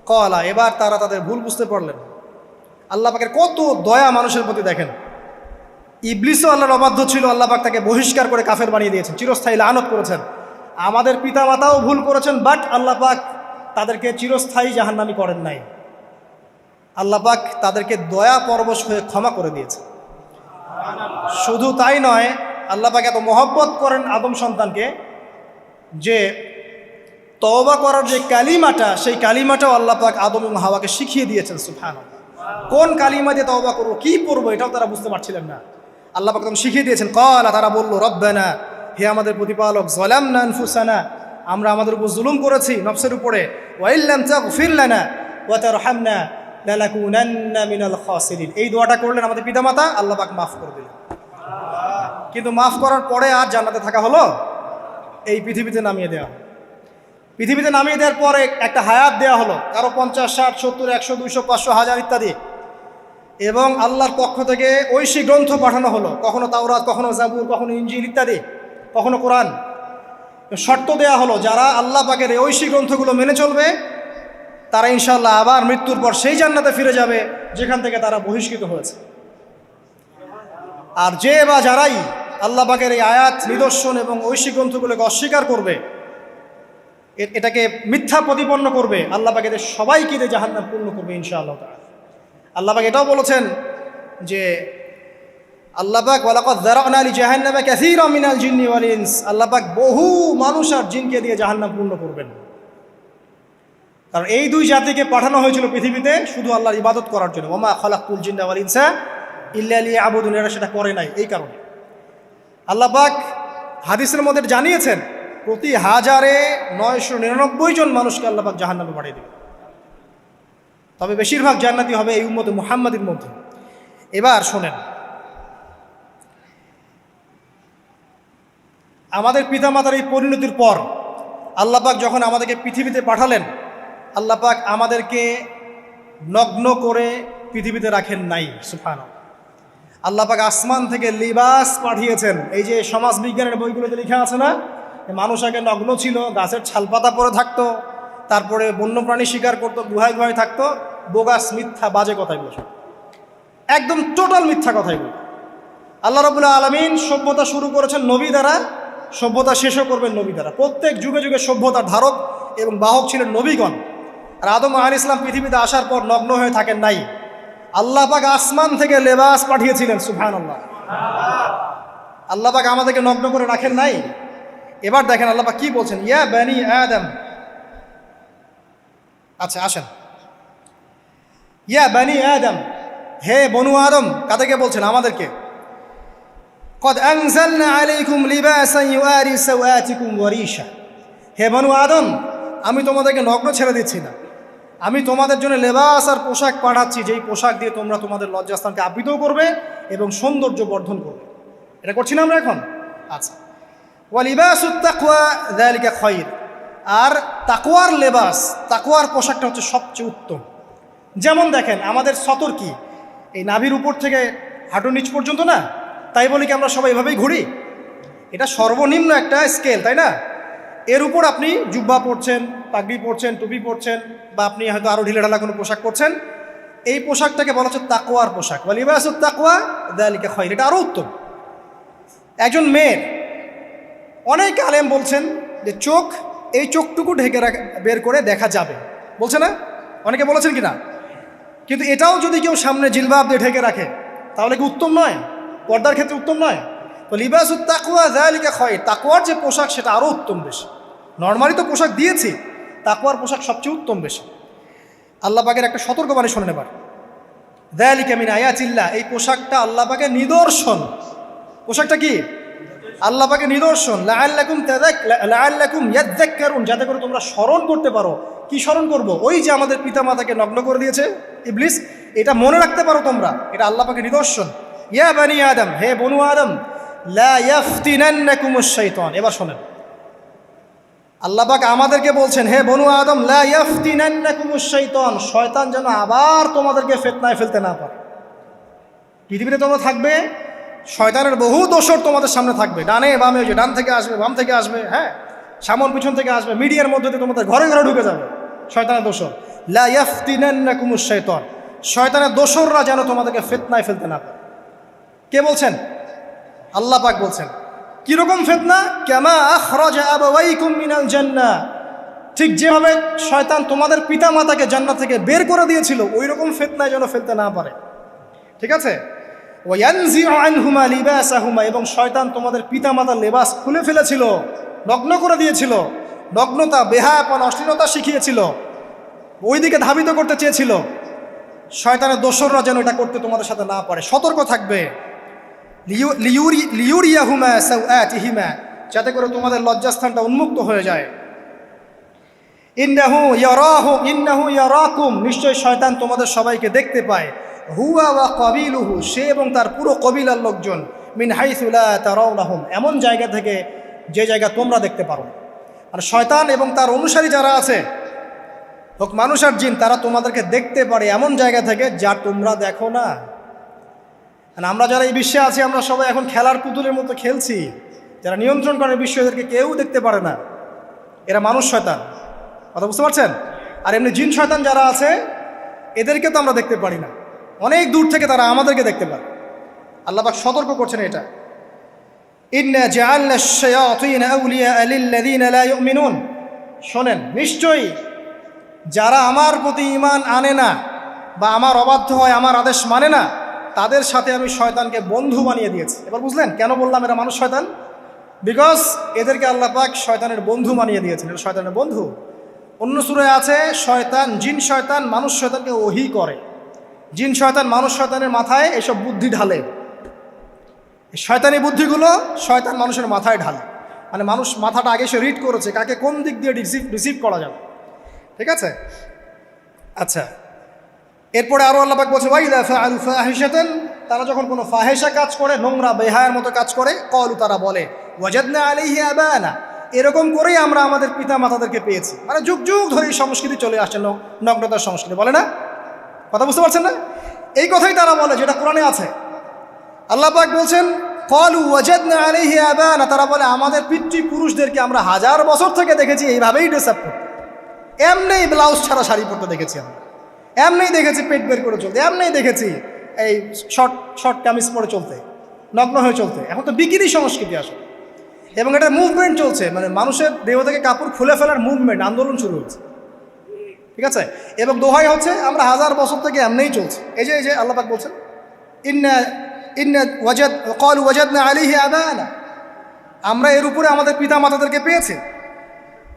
কলা, এবার তারা তাদের ভুল বুঝতে পারলেন। আল্লাহ পাকের কত দয়া মানুষের প্রতি দেখেন। ইবলিসও আল্লাহর অবাধ্য ছিল, আল্লাহ পাক তাকে বহিষ্কার করে কাফের বানিয়ে দিয়েছেন, চিরস্থায়ী লানত করেছেন। আমাদের পিতা মাতাও ভুল করেছেন, বাট আল্লাহ পাক তাদেরকে চিরস্থায়ী জাহান্নামী করেন নাই। আল্লাহ পাক তাদেরকে দয়া পরবশ হয়ে ক্ষমা করে দিয়েছে। শুধু তাই নয়, আল্লাহ পাক এত মহব্বত করেন আদম সন্তানকে যে তওবা করার যে কালিমাটা, সেই কালিমাটাও আল্লাহ পাক আদম এবং হাওয়াকে শিখিয়ে দিয়েছেন। সুবহানাল্লাহ, কোন কালিমা দিয়ে তওবা করবো, কি পড়বো, এটাও তারা বুঝতে পারছিলেন না। আল্লাহ পাক তখন শিখিয়ে দিয়েছেন। ক্বালা, তারা বলল, রব্বানা, হে আমাদের প্রতিপালক, যালামনা আনফুসানা, আমরা আমাদের উপর জুলুম করেছি নফসের উপরে, ওয়া ইল্লাম তাগফির লানা ওয়া তারহামনা লানাকুনান্না মিনাল খাসিরিন। এই দোয়াটা করলেন আমাদের পিতামাতা, আল্লাহ পাক মাফ করে দিলেন। কিন্তু মাফ করার পরে আর জান্নাতে থাকা হলো? এই পৃথিবীতে নামিয়ে দেওয়া। পৃথিবীতে নামিয়ে দেওয়ার পরে একটা হায়াত দেওয়া হলো, কারো 50, 60, 70, 100, 200, 500, 1000 ইত্যাদি, এবং আল্লাহর পক্ষ থেকে ঐশী গ্রন্থ পাঠানো হলো, কখনো তাওরাত, কখনো জাবুর, কখনো ইনজিল ইত্যাদি, কখনো কোরআন। শর্ত দেয়া হলো যারা আল্লাহ পাকের এই ঐশী গ্রন্থগুলো মেনে চলবে তারা ইনশাআল্লাহ আবার মৃত্যুর পর সেই জান্নাতে ফিরে যাবে যেখান থেকে তারা বহিষ্কৃত হয়েছে। আর যে বা যারাই আল্লাহ পাকের এই আয়াত, নিদর্শন এবং ঐশী গ্রন্থগুলোকে অস্বীকার করবে, এটাকে মিথ্যা প্রতিপন্ন করবে, আল্লাহ পাক এদের সবাইকে দিয়ে জাহান্নাম পূর্ণ করবে ইনশাআল্লাহ তাআলা। আল্লাহ পাক এটাও বলেছেন যে আল্লাহ পাক ওয়ালাকাদ যারানা লি জাহান্নামা কাসীরাম মিনাল জিন্নি ওয়াল ইনস, আল্লাহ পাক বহু মানুষ আর জিনকে দিয়ে জাহান্নাম পূর্ণ করবেন। কারণ এই দুই জাতিকে পাঠানো হয়েছিল পৃথিবীতে শুধু আল্লাহর ইবাদত করার জন্য। ওমা খালাকতুল জিন্না ওয়াল ইনসা ইল্লা লিয়াবুদুন, এরা সেটা করে নাই। এই কারণে আল্লাহ পাক হাদিসের মধ্যে জানিয়েছেন প্রতি 1099 জন মানুষকে আল্লাহ পাক জাহান্নামে পাঠিয়ে দেবে, তবে বেশিরভাগ জান্নাতি হবে এই উম্মতে মুহাম্মাদের মধ্যে। এবার শোনেন, আমাদের পিতামাতার এই পরিণতির পর আল্লাহ পাক যখন আমাদেরকে পৃথিবীতে পাঠালেন, আল্লাহ পাক আমাদেরকে নগ্ন করে পৃথিবীতে রাখেন নাই। সুবহানাল্লাহ, আল্লাহ পাক আসমান থেকে লিবাস পাঠিয়েছেন। এই যে সমাজ বিজ্ঞানের বইগুলোতে লেখা আছে না, মানুষ আগে নগ্ন ছিল, গাছের ছালপাতা পরে থাকতো, তারপরে বন্যপ্রাণী শিকার করতো, গুহায় গুহায় থাকতো, বোগাস, মিথ্যা, বাজে কথাই বলছে, একদম টোটাল মিথ্যা কথাই বল। আল্লাহ রাব্বুল আলামিন সভ্যতা শুরু করেছেন নবী দ্বারা, সভ্যতা শেষও করবেন নবী দ্বারা। প্রত্যেক যুগে যুগে সভ্যতার ধারক এবং বাহক ছিলেন নবীগণ। আর আদম আলাইহিস সালাম পৃথিবীতে আসার পর নগ্ন হয়ে থাকেন নাই, আল্লাহ পাক আসমান থেকে লেবাস পাঠিয়েছিলেন। সুবহানাল্লাহ, আল্লাহ পাক আমাদেরকে নগ্ন করে রাখেন নাই। এবার দেখেন আল্লাহ পাক কি বলছেন, ইয়া বানি আদম, আচ্ছা আসেন, ইয়া বানি আদম, হে বনু আদম, কাদেরকে বলছেন? আমাদেরকে। কদ আনজালনা আলাইকুম লিবাসান ইউআরি সাওআতিকুম ওয়া রিশা, হে বনু আদম, আমি তোমাদেরকে নগ্ন ছেড়ে দিচ্ছি না, আমি তোমাদের জন্য লেবাস আর পোশাক পাঠাচ্ছি, যেই পোশাক দিয়ে তোমরা তোমাদের লজ্জাস্থানকে আবৃতও করবে এবং সৌন্দর্য বর্ধন করবে। এটা করছি না আমরা এখন? আচ্ছা, ওয়া লিবাসুত তাকওয়া যালিকা খায়র, আর তাকওয়ার লেবাস, তাকওয়ার পোশাকটা হচ্ছে সবচেয়ে উত্তম। যেমন দেখেন আমাদের সতর কি এই নাভির উপর থেকে হাঁটুর নিচ পর্যন্ত না, তাই বলি কি আমরা সবাই এভাবেই ঘুরি? এটা সর্বনিম্ন একটা স্কেল, তাই না? এর উপর আপনি জুব্বা পরছেন, পাগড়ি পরছেন, টুপি পরছেন, বা আপনি হয়তো আরও ঢিলেঢালা কোনো পোশাক পরছেন, এই পোশাকটাকে বলা হচ্ছে তাকওয়ার পোশাক। ওয়া লিবাসুত তাকওয়া যালিকা খায়র, এটা আরও উত্তম। একজন মেয়ের, অনেক আলেম বলছেন যে চোখ, এই চোখটুকু ঢেকে বের করে দেখা যাবে, বলছে না? অনেকে বলেছেন কি না? কিন্তু এটাও যদি কেউ সামনে জিলবাব দিয়ে ঢেকে রাখে তাহলে কি উত্তম নয়? পর্দার ক্ষেত্রে উত্তম নয়? তো লিবাসুত তাকওয়া যালিকা খায়র, তাকওয়ার যে পোশাক সেটা আরও উত্তম বেশি। নর্মালি তো পোশাক দিয়েছি, তাকওয়ার পোশাক সবচেয়ে উত্তম বেশি। আল্লাহ পাকের একটা সতর্কবাণী শোনেন এবার। যালিকা মিন আয়াতিল্লাহ, এই পোশাকটা আল্লাহ পাকের নিদর্শন। পোশাকটা কি? আল্লাহ পাকের নিদর্শন। লাআল্লাকুম ইয়াযাক্কারুন, যাতে করে তোমরা স্মরণ করতে পারো। কি স্মরণ করব? ওই যে আমাদের পিতামাতাকে নগ্ন করে দিয়েছে ইবলিস, এটা মনে রাখতে পারো তোমরা, এটা আল্লাহ পাকের নিদর্শন। ইয়া বানি আদম, হে বনু আদম, লা ইয়াফতিনান্নাকুমুশ শাইতান। এবার শোনেন, আল্লাহ পাক আমাদেরকে বলছেন, হে বনু আদম, লা ইয়াফতিনান্নাকুমুশ শাইতান, শয়তান যেন আবার তোমাদেরকে ফিতনায় ফেলতে না পারে। পৃথিবীতে তোমরা থাকবে, শয়তানের বহু দোসর তোমাদের সামনে থাকবে, ডানে বামে, যে ডান থেকে আসবে, বাম থেকে আসবে, হ্যাঁ, সামন পিছন থেকে আসবে, মিডিয়ার মধ্যে দিয়ে তোমাদের ঘরে ঘরে ঢুকে যাবে শয়তানের দোসর। লা ইয়াফতিনান্নাকুমুশ শাইতান, শয়তানের দোসররা যেন তোমাদেরকে ফিতনায় ফেলতে না পারে। কে বলছেন? আল্লাহ পাক বলছেন। কিরকম ফিতনা? কামা আখরাজা আবাওয়াইকুম মিনাল জান্নাহ, ঠিক যেভাবে শয়তান তোমাদের পিতা মাতাকে জান্নাত থেকে বের করে দিয়েছিল, ওই রকম ফিতনায় যেন ফেলতে না পারে। ঠিক আছে? ওয়ায়ানজিউ আনহুমা লিবাসাহুমা, এবং শয়তান তোমাদের পিতা মাতার লেবাস খুলে ফেলেছিল, নগ্ন করে দিয়েছিল, নগ্নতা, বেহায়াপনা, অশ্লীলতা শিখিয়েছিল, ওইদিকে ধাবিত করতে চেয়েছিল। শয়তানের দোসররা যেন এটা করতে তোমাদের সাথে না পারে, সতর্ক থাকবে। লিউরিয়াহুমা সাওআতিহিমা, যাতে করে তোমাদের লজ্জাস্থানটা উন্মুক্ত হয়ে যায়। ইন্নাহু ইয়ারাকুম, নিশ্চয় শয়তান তোমাদের সবাইকে দেখতে পায়। হুয়া ওয়া কাবিলুহু, সে এবং তার পুরো কবিলার লোকজন, মিন হাইসু লা তারাউনাহুম, এমন জায়গা থেকে যে জায়গা তোমরা দেখতে পারো। আর শয়তান এবং তার অনুসারী যারা আছে, হোক মানুষ আর জিন, তারা তোমাদেরকে দেখতে পারে এমন জায়গা থেকে যা তোমরা দেখো না। আমরা যারা এই বিশ্বে আছি, আমরা সবাই এখন খেলার পুতুলের মতো খেলছি। যারা নিয়ন্ত্রণ করে বিশ্ব, এদেরকে কেউ দেখতে পারে না, এরা মানুষ শয়তান। কথা বুঝতে পারছেন? আর এমনি জিন শয়তান যারা আছে, এদেরকে তো আমরা দেখতে পারি না, অনেক দূর থেকে তারা আমাদেরকে দেখতে পারে। আল্লাহ পাক সতর্ক করছেন এটা। ইন্না জাআলনা আশ-শায়াতিন আউলিয়া লিল্লাযিনা লা ইউমিনুন, শোনেন, নিশ্চয়ই যারা আমার প্রতি ঈমান আনে না বা আমার অবাধ্য হয়, আমার আদেশ মানে না, তাদের সাথে আমি শয়তানকে বন্ধু বানিয়ে দিয়েছি। এবার বুঝলেন কেন বললাম এরা মানুষ শয়তান? বিকজ এদেরকে আল্লাহ পাক শয়তানের বন্ধু বানিয়ে দিয়েছেন, এটা শয়তানের বন্ধু। অন্য সূরায় আছে, শয়তান, জিন শয়তান মানুষ শয়তানকে ওহী করে। জিন শয়তান মানুষ শয়তানের মাথায় এসব বুদ্ধি ঢালে, এই শয়তানি বুদ্ধিগুলো শয়তান মানুষের মাথায় ঢালে। মানে মানুষ মাথাটা আগে সে রিড করেছে, কাকে কোন দিক দিয়ে রিসিভ করা যাবে। ঠিক আছে? আচ্ছা, এরপরে আরও আল্লাহ পাক বলছে, ওয়াইদা ফাআলু ফাহিশাতান, তারা যখন কোনো ফাহেসা কাজ করে, নোংরা বেহায়ার মতো কাজ করে, ক্বালু, তারা বলে, ওয়াজাদনা আলাইহি আবানা, এরকম করেই আমরা আমাদের পিতা মাতাদেরকে পেয়েছি। মানে যুগ যুগ ধরে এই সংস্কৃতি চলে আসছে, নগ্নতার সংস্কৃতি, বলে না? কথা বুঝতে পারছেন না? এই কথাই তারা বলে, যেটা কোরআনে আছে। আল্লাহ পাক বলছেন, ক্বালু ওয়াজাদনা আলাইহি আবানা, তারা বলে আমাদের পিতৃপুরুষদেরকে আমরা হাজার বছর থেকে দেখেছি এইভাবেই ড্রেস আপ করতে, এমনি ব্লাউজ ছাড়া শাড়ি পরতে দেখেছি আমরা, এমনি দেখেছি পেট বের করে চলতে, এমনি দেখেছি এই শর্ট কামিজ পরে চলতে, নগ্ন হয়ে চলতে। এখন তো বিকিনি সংস্কৃতি আসলে, এবং এটা মুভমেন্ট চলছে, মানে মানুষের দেহ থেকে কাপড় খুলে ফেলার মুভমেন্ট, আন্দোলন শুরু হচ্ছে। ঠিক আছে? এবং দোহাই হচ্ছে আমরা হাজার বছর থেকে এমনিই চলছে। এই যে আল্লাহ পাক বলছেন, ক্বালু ওয়াজাদনা আলাইহি আবানা, আমরা এর উপরে আমাদের পিতা মাতাদেরকে পেয়েছি।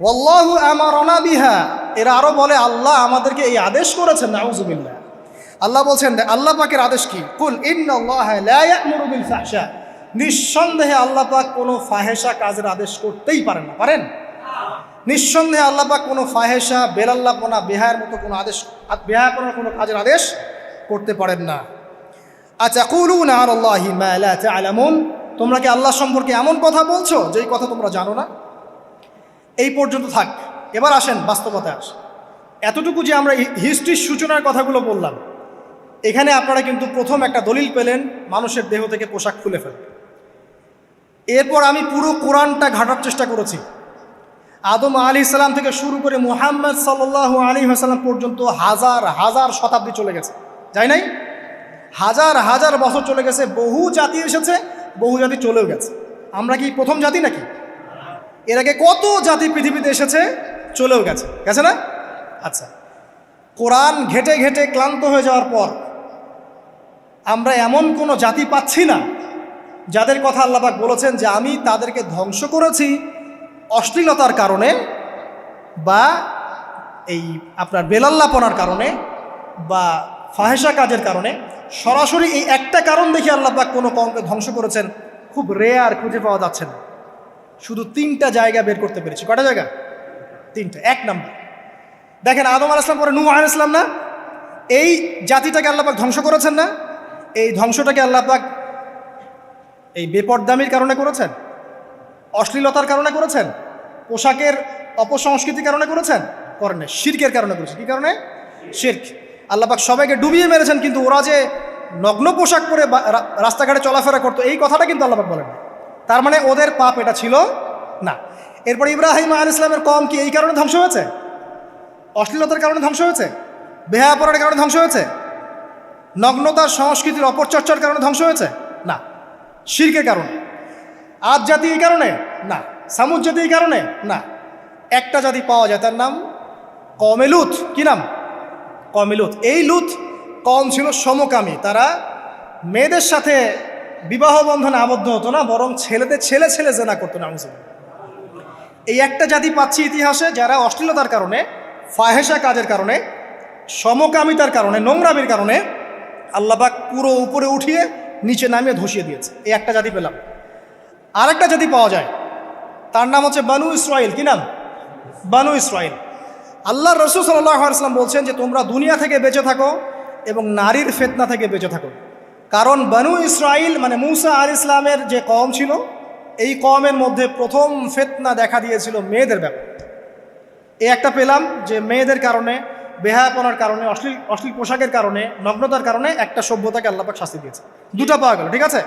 ওয়াল্লাহু আমারানা বিহা, এরা আরো বলে আল্লাহ আমাদেরকে এই আদেশ করেছেন। নাউযুবিল্লাহ। আল্লাহ বলছেন, আল্লাহ পাকের আদেশ কি? কুল ইন্নাল্লাহা লা ইয়া'মুরু বিল ফাহশা, নিঃসন্দেহে আল্লাহ পাক কোনো ফাহেসা কাজের আদেশ করতেই পারেন না। পারেন? নিঃসন্দেহে আল্লাহ পাক কোনো ফাহেসা, বেলাল্লাপনা, বেহায়ার মতো কোনো আদেশ, বেহায়াপনার কোনো কাজের আদেশ করতে পারেন না। আতাকুলুনা আলাল্লাহি মা লা তা'লামুন, তোমরা কি আল্লাহ সম্পর্কে এমন কথা বলছো যেই কথা তোমরা জানো না? এই পর্যন্ত থাক। এবার আসেন বাস্তবতায় আসেন। এতটুকু যে আমরা হিস্ট্রির সূচনার কথাগুলো বললাম, এখানে আপনারা কিন্তু প্রথম একটা দলিল পেলেন মানুষের দেহ থেকে পোশাক খুলে ফেলে। এরপর আমি পুরো কোরআনটা ঘাটার চেষ্টা করেছি। আদম আলাইহিস সালাম থেকে শুরু করে মুহাম্মদ সাল্লাল্লাহু আলাইহি ওয়াসাল্লাম পর্যন্ত হাজার হাজার শতাব্দী চলে গেছে, যাই নাই? হাজার হাজার বছর চলে গেছে, বহু জাতি এসেছে, বহু জাতি চলেও গেছে। আমরা কি প্রথম জাতি নাকি? এর আগে কত জাতি পৃথিবীতে এসেছে, চলেও গেছে, গেছে না? আচ্ছা, কোরআন ঘেটে ঘেটে ক্লান্ত হয়ে যাওয়ার পর আমরা এমন কোনো জাতি পাচ্ছি না যাদের কথা আল্লাহ পাক বলেছেন যে আমি তাদেরকে ধ্বংস করেছি অশ্লীলতার কারণে বা এই আপনার বেলাল্লাপনার কারণে বা ফাহেসা কাজের কারণে। সরাসরি এই একটা কারণ দেখে আল্লাহ পাক কোনো কওমকে ধ্বংস করেছেন খুব রেয়ার, খুঁজে পাওয়া যাচ্ছে না। শুধু 3টা জায়গা বের করতে পেরেছি। কয়টা জায়গা? 3টা। 1 নম্বর দেখেন, আদম আলাইহিস সালাম পরে নূহ আলাইহিস সালাম না, এই জাতিটাকে আল্লাহ পাক ধ্বংস করেছেন না? এই ধ্বংসটাকে আল্লাহ পাক এই বেপরদামির কারণে করেছেন, অশ্লীলতার কারণে করেছেন, পোশাকের অপসংস্কৃতির কারণে করেছেন? করেন না, শিরকের কারণে করেছেন। কি কারণে? শিরক। আল্লাহ পাক সবাইকে ডুবিয়ে মেরেছেন, কিন্তু ওরা যে নগ্ন পোশাক পরে রাস্তাঘাটে চলাফেরা করতো এই কথাটা কিন্তু আল্লাহ পাক বলেন। তার মানে ওদের পাপ এটা ছিল না। এরপর ইব্রাহিম আলাইহিস সালামের কওম কি এই কারণে ধ্বংস হয়েছে? অশ্লীলতার কারণে ধ্বংস হয়েছে? বেহায়াপনার কারণে ধ্বংস হয়েছে? নগ্নতার সংস্কৃতির অপচর্চার কারণে ধ্বংস হয়েছে? না। শিরকের কারণে। আদ জাতি এই কারণে? না। সামুদ জাতি এই কারণে? না। একটা জাতি পাওয়া যায়, তার নাম কওমে লূত। কি নাম? কওমে লূত। এই লূত কওম ছিল সমকামী। তারা মেয়েদের সাথে বিবাহ বন্ধনে আবদ্ধ হতো না, বরং ছেলেদের ছেলে ছেলে জেনা করতো না। এই একটা জাতি পাচ্ছি ইতিহাসে যারা অশ্লীলতার কারণে, ফাহেসা কাজের কারণে, সমকামিতার কারণে, নোংরামির কারণে আল্লাহ পাক পুরো উপরে উঠিয়ে নিচে নামিয়ে ধসিয়ে দিয়েছে। এই একটা জাতি পেলাম। আর একটা জাতি পাওয়া যায়, তার নাম হচ্ছে বানু ইসরাইল। কি নাম? বানু ইসরাইল। আল্লাহ রাসূল সাল্লাল্লাহু আলাইহি ওয়াসাল্লাম বলছেন যে তোমরা দুনিয়া থেকে বেঁচে থাকো এবং নারীর ফিতনা থেকে বেঁচে থাকো। কারণ বানু ইসরাইল মানে মূসা আলাইহিস সালামের যে কওম ছিল, এই কওমের মধ্যে প্রথম ফিতনা দেখা দিয়েছিল মেয়েদের ব্যাপারে। এই একটা পেলাম যে মেয়েদের কারণে, বেহায়াপনার কারণে, অশ্লীল পোশাকের কারণে, নগ্নতার কারণে একটা সভ্যতাকে আল্লাহ পাক শাস্তি দিয়েছে। 2টা পাওয়া গেল, ঠিক আছে?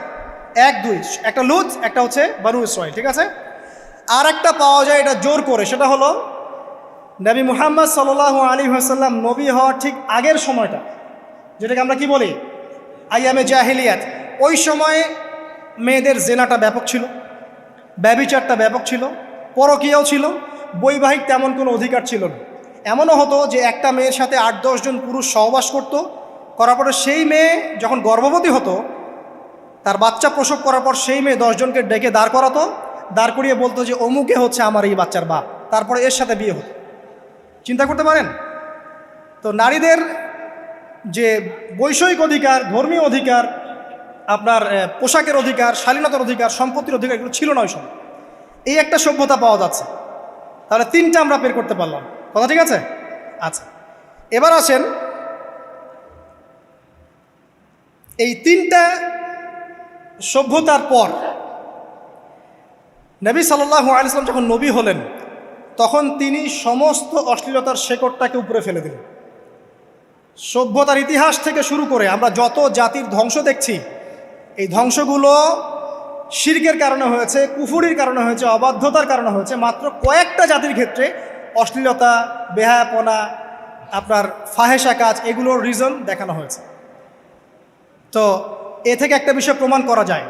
1, 2, একটা লূত, একটা হচ্ছে বানু ইসরাইল, ঠিক আছে? আর একটা পাওয়া যায় এটা জোর করে, সেটা হলো নবী মুহাম্মদ সাল্লাল্লাহু আলাইহি ওয়াসাল্লাম নবী হওয়ার ঠিক আগের সময়টা, যেটাকে আমরা কি বলি আইয়ামে জাহিলিয়াত। ওই সময়ে মেয়েদের জেনাটা ব্যাপক ছিল, ব্যভিচারটা ব্যাপক ছিল, পরকীয়াও ছিল, বৈবাহিক তেমন কোনো অধিকার ছিল না। এমনও হতো যে একটা মেয়ের সাথে 8-10 জন পুরুষ সহবাস করতো, করার পরে সেই মেয়ে যখন গর্ভবতী হতো, তার বাচ্চা প্রসব করার পর সেই মেয়ে 10 জনকে ডেকে দাঁড় করাতো, দাঁড় করিয়ে বলতো যে অমুকে হচ্ছে আমার এই বাচ্চার বাপ, তারপরে এর সাথে বিয়ে হতো। চিন্তা করতে পারেন তো? নারীদের যে বৈষয়িক অধিকার, ধর্মীয় অধিকার, আপনার পোশাকের অধিকার, শালীনতার অধিকার, সম্পত্তির অধিকার, এগুলো ছিল না ওই সময়। এই একটা সভ্যতা পাওয়া যাচ্ছে। তাহলে 3টা আমরা বের করতে পারলাম, কথা ঠিক আছে? আচ্ছা, এবার আসেন এই 3টা সভ্যতার পর নবী সাল্লাল্লাহু আলাইহি ওয়াসাল্লাম যখন নবী হলেন, তখন তিনি সমস্ত অশ্লীলতার শেকড়টাকে উপরে ফেলে দিলেন। সভ্যতার ইতিহাস থেকে শুরু করে আমরা যত জাতির ধ্বংস দেখছি, এই ধ্বংসগুলো শিরকের কারণে হয়েছে, কুফুরির কারণে হয়েছে, অবাধ্যতার কারণে হয়েছে। মাত্র কয়েকটা জাতির ক্ষেত্রে অশ্লীলতা, বেহায়াপনা, আপনার ফাহেসা কাজ, এগুলোর রিজন দেখানো হয়েছে। তো এ থেকে একটা বিষয় প্রমাণ করা যায়,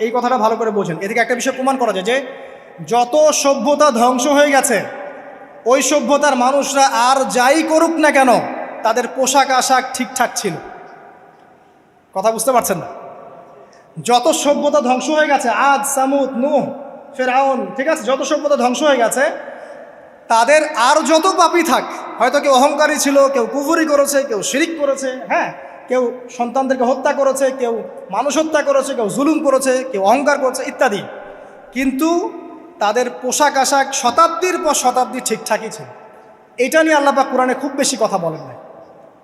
এই কথাটা ভালো করে বোঝেন। এ থেকে একটা বিষয় প্রমাণ করা যায় যে যত সভ্যতা ধ্বংস হয়ে গেছে, ওই সভ্যতার মানুষরা আর যাই করুক না কেন, তাদের পোশাক আশাক ঠিকঠাক ছিল। কথা বুঝতে পারছেন না? যত সভ্যতা ধ্বংস হয়ে গেছে, আদ, সামুদ, নূহ, ফেরাউন, ঠিক আছে, যত সভ্যতা ধ্বংস হয়ে গেছে, তাদের আর যত পাপী থাক, হয়তো কেউ অহংকারী ছিল, কেউ কুফরি করেছে, কেউ শিরিক করেছে, হ্যাঁ, কেউ সন্তানদেরকে হত্যা করেছে, কেউ মানুষ হত্যা করেছে, কেউ জুলুম করেছে, কেউ অহংকার করেছে ইত্যাদি, কিন্তু তাদের পোশাক আশাক শতাব্দীর পর শতাব্দী ঠিকঠাকই ছিল। এটা নিয়ে আল্লাহ পাক কোরআনে খুব বেশি কথা বলেন না।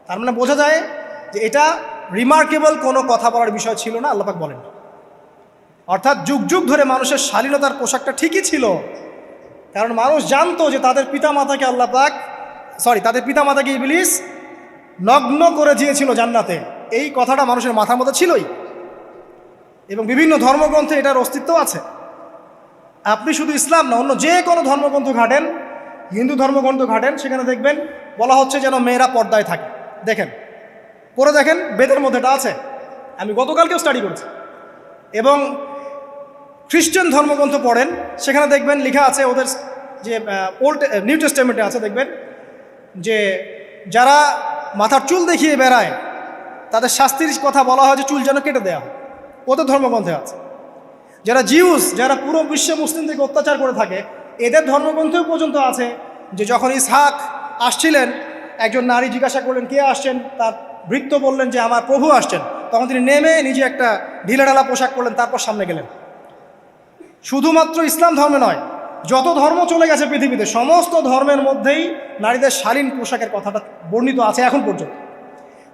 তার মানে বোঝা যায় যে এটা রিমার্কেবল কোনো কথা বলার বিষয় ছিল না, আল্লাহ পাক বলেন। অর্থাৎ যুগ যুগ ধরে মানুষের শালীনতার পোশাকটা ঠিকই ছিল, কারণ মানুষ জানতো যে তাদের পিতামাতাকে তাদের পিতামাতাকে ইবলিস নগ্ন করে দিয়েছিল জান্নাতে। এই কথাটা মানুষের মাথার মধ্যে ছিলই, এবং বিভিন্ন ধর্মগ্রন্থে এটার অস্তিত্ব আছে। আপনি শুধু ইসলাম না, অন্য যে কোনো ধর্মগ্রন্থ ঘাটেন, হিন্দু ধর্মগ্রন্থ ঘাটেন, সেখানে দেখবেন বলা হচ্ছে যেন মেয়েরা পর্দায় থাকে। দেখেন, পরে দেখেন, বেদের মধ্যে এটা আছে, আমি গতকালকেও স্টাডি করেছি। এবং খ্রিস্টান ধর্মগ্রন্থ পড়েন, সেখানে দেখবেন লেখা আছে, ওদের যে নিউ টেস্টামেন্টে আছে, দেখবেন যে যারা মাথার চুল দেখিয়ে বেড়ায় তাদের শাস্তির কথা বলা হয় যে চুল যেন কেটে দেওয়া হয়, ওদের ধর্মগ্রন্থে আছে। যারা জিউস, যারা পুরো বিশ্বে মুসলিমদেরকে অত্যাচার করে থাকে, এদের ধর্মগ্রন্থেও পর্যন্ত আছে যে যখন ইসহাক আসছিলেন, একজন নারী জিজ্ঞাসা করলেন কে আসছেন, তার ভৃত্য বললেন যে আমার প্রভু আসছেন, তখন তিনি নেমে নিজে একটা ঢিলাঢালা পোশাক পরলেন, তারপর সামনে গেলেন। শুধুমাত্র ইসলাম ধর্মে নয়, যত ধর্ম চলে গেছে পৃথিবীতে, সমস্ত ধর্মের মধ্যেই নারীদের শালীন পোশাকের কথাটা বর্ণিত আছে এখন পর্যন্ত।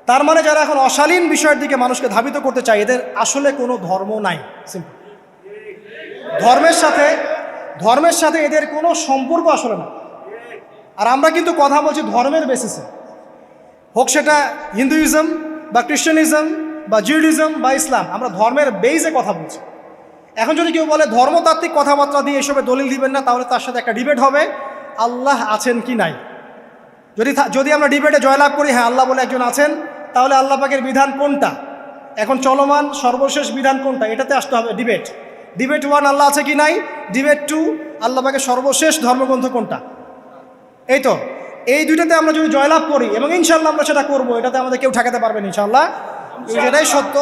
তার মানে যারা এখন অশালীন বিষয়ের দিকে মানুষকে ধাবিত করতে চায়, এদের আসলে কোনো ধর্ম নাই। সিম্পল। ধর্মের সাথে এদের কোনো সম্পর্ক আসলে না। আর আমরা কিন্তু কথা বলছি ধর্মের বেসিসে, হোক সেটা হিন্দুইজম বা খ্রিস্টানিজম বা জিউডিজম বা ইসলাম, আমরা ধর্মের বেইজে কথা বলছি। এখন যদি কেউ বলে ধর্মতাত্ত্বিক কথাবার্তা দিয়ে এসবে দলিল দিবেন না, তাহলে তার সাথে একটা ডিবেট হবে আল্লাহ আছেন কি নাই। যদি আমরা ডিবেটে জয়লাভ করি হ্যাঁ আল্লাহ বলে একজন আছেন, তাহলে আল্লাহ পাকের বিধান কোনটা, এখন চলমান সর্বশেষ বিধান কোনটা, এটাতে আসতে হবে ডিবেট 1 আল্লাহ আছে কি নাই, ডিবেট 2 আল্লাহ পাকের সর্বশেষ ধর্মগ্রন্থ কোনটা। এই তো, এই দুইটাতে আমরা যদি জয়লাভ করি, এবং ইনশাল্লাহ আমরা সেটা করবো, এটাতে আমাদের কেউ ঠেকাতে পারবেন ইনশাল্লাহ, যেটাই সত্য,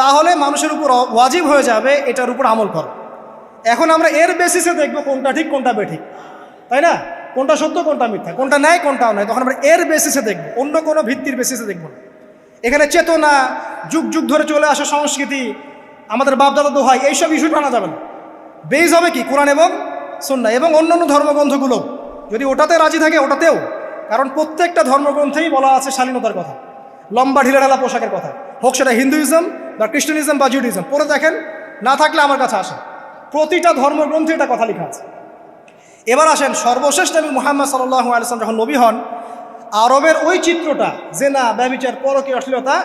তাহলে মানুষের উপর ওয়াজিব হয়ে যাবে এটার উপর আমল করা। এখন আমরা এর বেসিসে দেখবো কোনটা ঠিক কোনটা বেঠিক, তাই না, কোনটা সত্য কোনটা মিথ্যা, কোনটা ন্যায় কোনটাও নয়, তখন আমরা এর বেসিসে দেখবো, অন্য কোনো ভিত্তির বেসিসে দেখবো না। এখানে চেতনা, যুগ যুগ ধরে চলে আসা সংস্কৃতি, আমাদের বাপদাদা দোহাই, এইসব ইস্যুটা আনা যাবে না। বেস হবে কি কোরআন এবং সুন্নাহ, এবং অন্যান্য ধর্মগ্রন্থগুলো যদি ওটাতে রাজি থাকে ওটাতেও, কারণ প্রত্যেকটা ধর্মগ্রন্থেই বলা আছে শালীনতার কথা, লম্বা ঢিলাঢালা পোশাকের কথা, হোক সেটা হিন্দুইজম বা খ্রিস্টানিজম বা জিউডিজম। পরে দেখেন, না থাকলে আমার কাছে আসেন, প্রতিটা ধর্মগ্রন্থে এটা কথা লেখা আছে। এবার আসেন, সর্বশেষ নবী মুহাম্মদ সাল্লাল্লাহু আলাইহি ওয়াসাল্লাম যখন নবী হন, আরবের ওই চিত্রটা, জেনা, ব্যভিচার, পরকীয়া, অশ্লীলতা,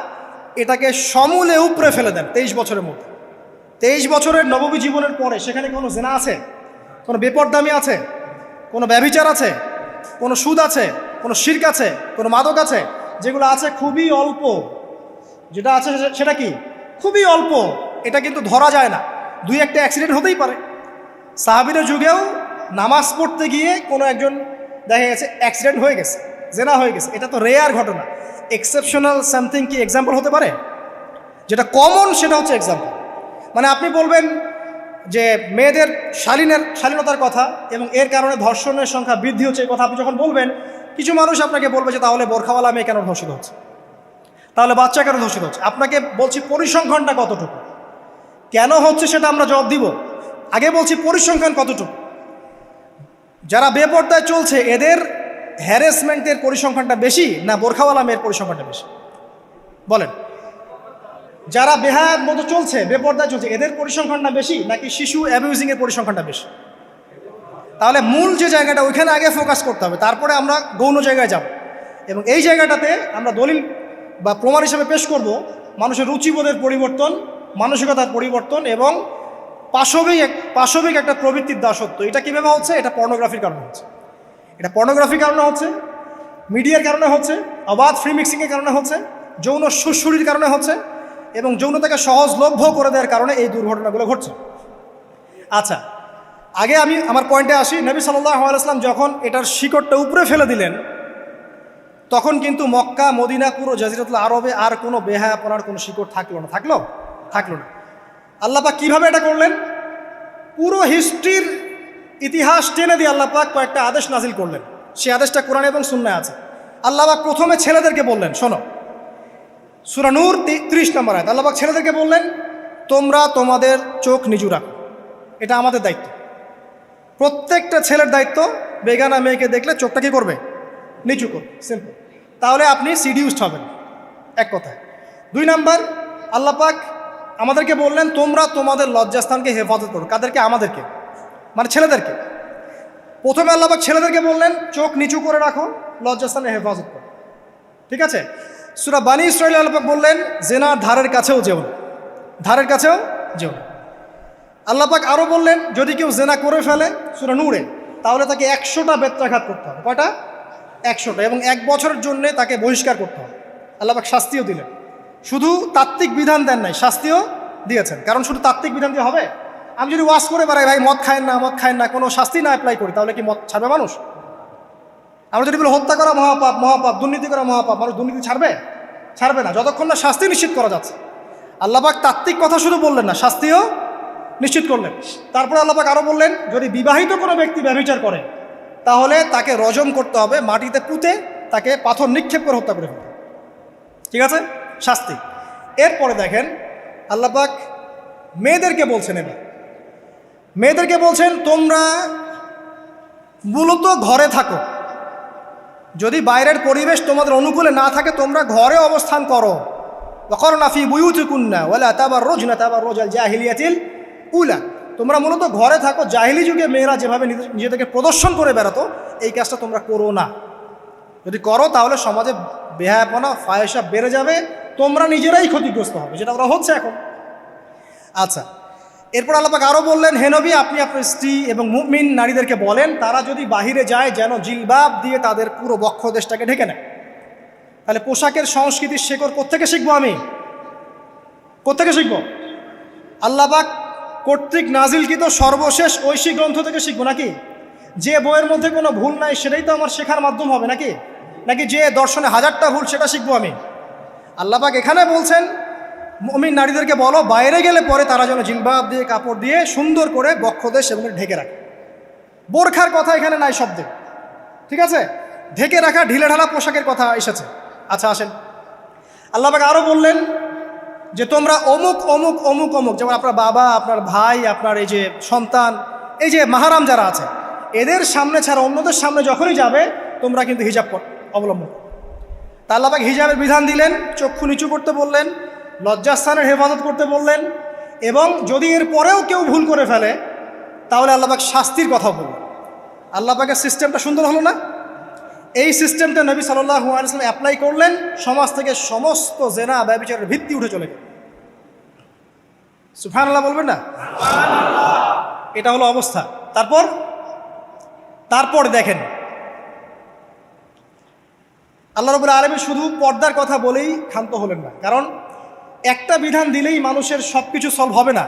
এটাকে সমূলে উপড়ে ফেলে দেন 23 বছরের মধ্যে। 23 বছরের নববী জীবনের পরে সেখানে কোনো জেনা আছে, কোনো বেপরদামি আছে, কোনো ব্যভিচার আছে, কোনো সুদ আছে, কোনো শিরক আছে, কোনো মাদক আছে, যেগুলো আছে খুবই অল্প, যেটা আছে সেটা কি খুবই অল্প, এটা কিন্তু ধরা যায় না, 2-1টা অ্যাক্সিডেন্ট হতেই পারে। সাহাবীদের যুগেও নামাজ পড়তে গিয়ে কোনো একজন দেখা গেছে অ্যাক্সিডেন্ট হয়ে গেছে, জেনা হয়ে গেছে, এটা তো রেয়ার ঘটনা। এক্সেপশনাল সামথিং কি এক্সাম্পল হতে পারে? যেটা কমন সেটা হচ্ছে এক্সাম্পল। মানে আপনি বলবেন যে মেয়েদের শালীনতার কথা এবং এর কারণে ধর্ষণের সংখ্যা বৃদ্ধি হচ্ছে, এই কথা আপনি যখন বলবেন, কিছু মানুষ আপনাকে বলবে যে তাহলে বোরখাওয়ালা মেয়ে কেন ধর্ষিত হচ্ছে, তাহলে বাচ্চা কেন ধর্ষিত হচ্ছে। আপনাকে বলছি পরিসংখ্যানটা কতটুকু, কেন হচ্ছে সেটা আমরা জবাব দিব, আগে বলছি পরিসংখ্যান কতটুকু। যারা বেপর্দায় চলছে এদের হ্যারাসমেন্টের পরিসংখ্যানটা বেশি না বোরখাওয়ালা মেয়ের পরিসংখ্যানটা বেশি? বলেন। যারা বেহায়ার মতো চলছে, বেপর্দায় চলছে, এদের পরিসংখ্যানটা বেশি নাকি শিশু অ্যাবিউজিংয়ের পরিসংখ্যানটা বেশি? তাহলে মূল যে জায়গাটা, ওইখানে আগে ফোকাস করতে হবে, তারপরে আমরা গৌণ জায়গায় যাব। এবং এই জায়গাটাতে আমরা দলিল বা প্রমাণ হিসেবে পেশ করব মানুষের রুচিবোধের পরিবর্তন, মানসিকতার পরিবর্তন এবং পাশবিক একটা প্রবৃত্তির দাসত্ব। এটা কীভাবে হচ্ছে? এটা পর্নোগ্রাফির কারণে হচ্ছে, এটা পর্নোগ্রাফির কারণে হচ্ছে, মিডিয়ার কারণে হচ্ছে, অবাধ ফ্রি মিক্সিংয়ের কারণে হচ্ছে, যৌন সুড়সুড়ির কারণে হচ্ছে, এবং যৌনতাকে সহজলভ্য করে দেওয়ার কারণে এই দুর্ঘটনাগুলো ঘটছে। আচ্ছা, আগে আমি আমার পয়েন্টে আসি। নবী সাল্লাল্লাহু আলাইহি ওয়াসাল্লাম যখন এটার শিকড়টা উপরে ফেলে দিলেন, তখন কিন্তু মক্কা, মদিনা, পুরো জাজিরাতুল আরবে আর কোনো বেহায়াপনার কোনো শিকড় থাকলো না। আল্লাহ পাক কীভাবে এটা করলেন? পুরো হিস্ট্রির ইতিহাস টেনে দিয়ে আল্লাহ পাক কয়েকটা আদেশ নাজিল করলেন। সেই আদেশটা কোরআন এবং সুন্নাহে আছে। আল্লাহ পাক প্রথমে ছেলেদেরকে বললেন, শোনো, সূরা নূর 30 নম্বর আয়াত, আল্লাহ পাক ছেলেদেরকে বললেন, তোমরা তোমাদের চোখ নিচু রাখো, এটা আমাদের দায়িত্ব। প্রত্যেকটা ছেলের দায়িত্ব বেগানা মেয়েকে দেখলে চোখটা কি করবে? নিচু করবে, সিম্পল। তাহলে আপনি সিডিউসড হবেন, এক কথায়। 2 নাম্বার, আল্লাহ পাক আমাদেরকে বললেন তোমরা তোমাদের লজ্জাস্থানকে হেফাজত করো। কাদেরকে? আমাদেরকে, মানে ছেলেদেরকে। প্রথমে আল্লাহ পাক ছেলেদেরকে বললেন চোখ নিচু করে রাখো, লজ্জাস্থানের হেফাজত করো। ঠিক আছে? সূরা বানী ইসরাঈল আল্লাহ পাক বললেন জেনার ধারের কাছেও যেও না, ধারের কাছেও যেও না। আল্লাহ পাক আরও বললেন যদি কেউ জেনা করে ফেলে সূরা নূরে, তাহলে তাকে 100টা বেত্রাঘাত করতে হবে। কয়টা? 100টা, এবং 1 বছরের জন্য তাকে বহিষ্কার করতে হবে। আল্লাহ পাক শাস্তিও দিলেন, শুধু তাত্ত্বিক বিধান দেন নাই, শাস্তিও দিয়েছেন। কারণ শুধু তাত্ত্বিক বিধান দিয়ে হবে? আমি যদি ওয়াজ করে বেড়াই ভাই মদ খায় না, মদ খায় না, কোনো শাস্তি না অ্যাপ্লাই করি, তাহলে কি মদ ছাড়বে মানুষ? আমরা যদি বলি হত্যা করা মহাপাপ, মহাপাপ, দুর্নীতি করা মহাপাপ, মানুষ দুর্নীতি ছাড়বে? ছাড়বে না, যতক্ষণ না শাস্তি নিশ্চিত করা যাচ্ছে। আল্লাহ পাক তাত্ত্বিক কথা শুধু বললেন না, শাস্তিও নিশ্চিত করলেন। তারপরে আল্লাহ পাক আরও বললেন যদি বিবাহিত কোনো ব্যক্তি ব্যভিচার করে তাহলে তাকে রজম করতে হবে, মাটিতে পুঁতে তাকে পাথর নিক্ষেপ করে হত্যা করে ফেলতে। ঠিক আছে? শাস্তি। এরপরে দেখেন আল্লাহ পাক মেয়েদেরকে বলছেন, এবার মেয়েদেরকে বলছেন তোমরা মূলত ঘরে থাকো, যদি বাইরের পরিবেশ তোমাদের অনুকূলে না থাকে তোমরা ঘরে অবস্থান করো। ওয়াকরনা ফি বুয়ুতিকুন্না ওয়ালা তাবাররুজনা তাবাররুজাল জাহিলিয়াতিল উলা, তোমরা মূলত ঘরে থাকো। জাহিলি যুগে মেয়েরা যেভাবে নিজেদেরকে প্রদর্শন করে বেড়াতো এই কাজটা তোমরা করো না। যদি করো তাহলে সমাজে বেহায়াপনা, ফায়সা বেড়ে যাবে, তোমরা নিজেরাই ক্ষতিগ্রস্ত হবে, যেটা ওরা হচ্ছে এখন। আচ্ছা, এরপর আল্লাহ পাক আরও বললেন হে নবী আপনি আপনার স্ত্রী এবং মুমিন নারীদেরকে বলেন তারা যদি বাহিরে যায় যেন জিলবাব দিয়ে তাদের পুরো বক্ষদেশটাকে ঢেকে নেয়। তাহলে পোশাকের সংস্কৃতির শেকড় কোত্থেকে শিখবো? আমি কোত্থেকে শিখবো? আল্লাহ পাক কর্তৃক নাজিলকৃত সর্বশেষ ঐশী গ্রন্থ থেকে শিখবো নাকি? যে বইয়ের মধ্যে কোনো ভুল নাই সেটাই তো আমার শেখার মাধ্যম হবে নাকি? নাকি যে দর্শনে 1000টা ভুল সেটা শিখবো আমি? আল্লাহ পাক এখানে বলছেন মুমিন নারীদেরকে বলো বাইরে গেলে পরে তারা যেন জিলবাব দিয়ে, কাপড় দিয়ে সুন্দর করে বক্ষদেশ এবং ঢেকে রাখে। বোরখার কথা এখানে নাই শব্দে। ঠিক আছে? ঢেকে রাখা ঢিলে ঢালা পোশাকের কথা এসেছে। আচ্ছা আসেন, আল্লাহ পাক আরও বললেন যে তোমরা অমুক অমুক অমুক অমুক, যেমন আপনার বাবা, আপনার ভাই, আপনার এই যে সন্তান, এই যে মাহারাম যারা আছে এদের সামনে ছাড়া অন্যদের সামনে যখনই যাবে তোমরা কিন্তু হিজাব অবলম্বন। তা আল্লাহ পাক হিজাবের বিধান দিলেন, চক্ষু নিচু করতে বললেন, লজ্জাস্থানের হেফাজত করতে বললেন, এবং যদি এর পরেও কেউ ভুল করে ফেলে তাহলে আল্লাহ পাক শাস্তির কথা বললেন। আল্লাহ পাকের সিস্টেমটা সুন্দর হলো না? এই সিস্টেমটা নবী সাল্লাল্লাহু আলাইহি ওয়াসাল্লাম অ্যাপ্লাই করলেন, সমাজ থেকে সমস্ত জেনা ব্যভিচারের ভিত্তি উঠে চলে গেল। সুবহানাল্লাহ বলবেন না? এটা হলো অবস্থা। তারপর দেখেন আল্লাহ রাব্বুল আলামিন শুধু পর্দার কথা বলেই ক্ষান্ত হলেন না, কারণ একটা বিধান দিলেই মানুষের সব কিছু সলভ হবে না।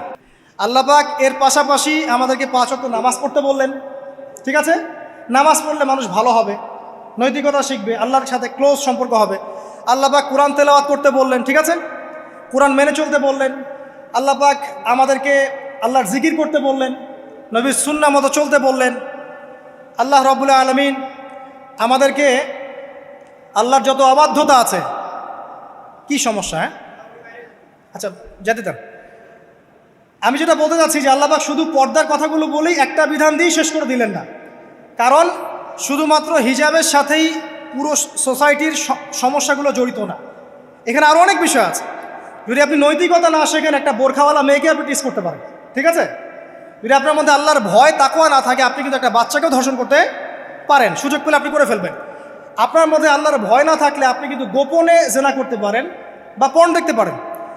আল্লাহ পাক এর পাশাপাশি আমাদেরকে 5 ওয়াক্ত নামাজ পড়তে বললেন। ঠিক আছে? নামাজ পড়লে মানুষ ভালো হবে, নৈতিকতা শিখবে, আল্লাহর সাথে ক্লোজ সম্পর্ক হবে। আল্লাহ পাক কোরআন তেলাওয়াত করতে বললেন। ঠিক আছে? কোরআন মেনে চলতে বললেন। আল্লাহ পাক আমাদেরকে আল্লাহর জিকির করতে বললেন, নবীর সুন্নাহ মতো চলতে বললেন। আল্লাহ রাব্বুল আলামিন আমাদেরকে আল্লাহর যত অবাধ্যতা আছে, কি সমস্যা? হ্যাঁ আচ্ছা যেতে দেন। আমি যেটা বলতে চাচ্ছি যে আল্লাহ পাক শুধু পর্দার কথাগুলো বলেই একটা বিধান দিয়েই শেষ করে দিলেন না, কারণ শুধুমাত্র হিজাবের সাথেই পুরো সোসাইটির সমস্যাগুলো জড়িত না, এখানে আরও অনেক বিষয় আছে। যদি আপনি নৈতিকতা না শেখেন একটা বোরখাওয়ালা মেয়েকে আপনি টিস করতে পারেন। ঠিক আছে? যদি আপনার মধ্যে আল্লাহর ভয় তাকওয়া না থাকে আপনি কিন্তু একটা বাচ্চাকেও ধর্ষণ করতে পারেন, সুযোগ পেলে আপনি করে ফেলবেন। আপনার মধ্যে আল্লাহর ভয় না থাকলে আপনি কিন্তু গোপনে জেনা করতে পারেন বা পর্ন দেখতে পারেন।